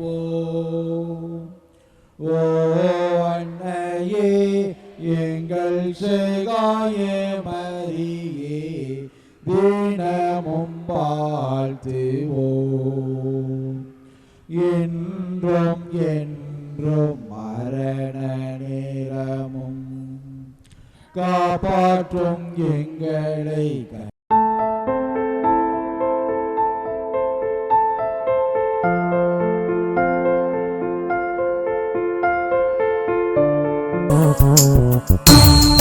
ஓ அன்னையே, எங்கள் சகாய மரியே, தினமும் வாழ்த்துவோம். என்றும் என்றும் மரண நேரமும் காப்பாற்றும் எங்களை Oh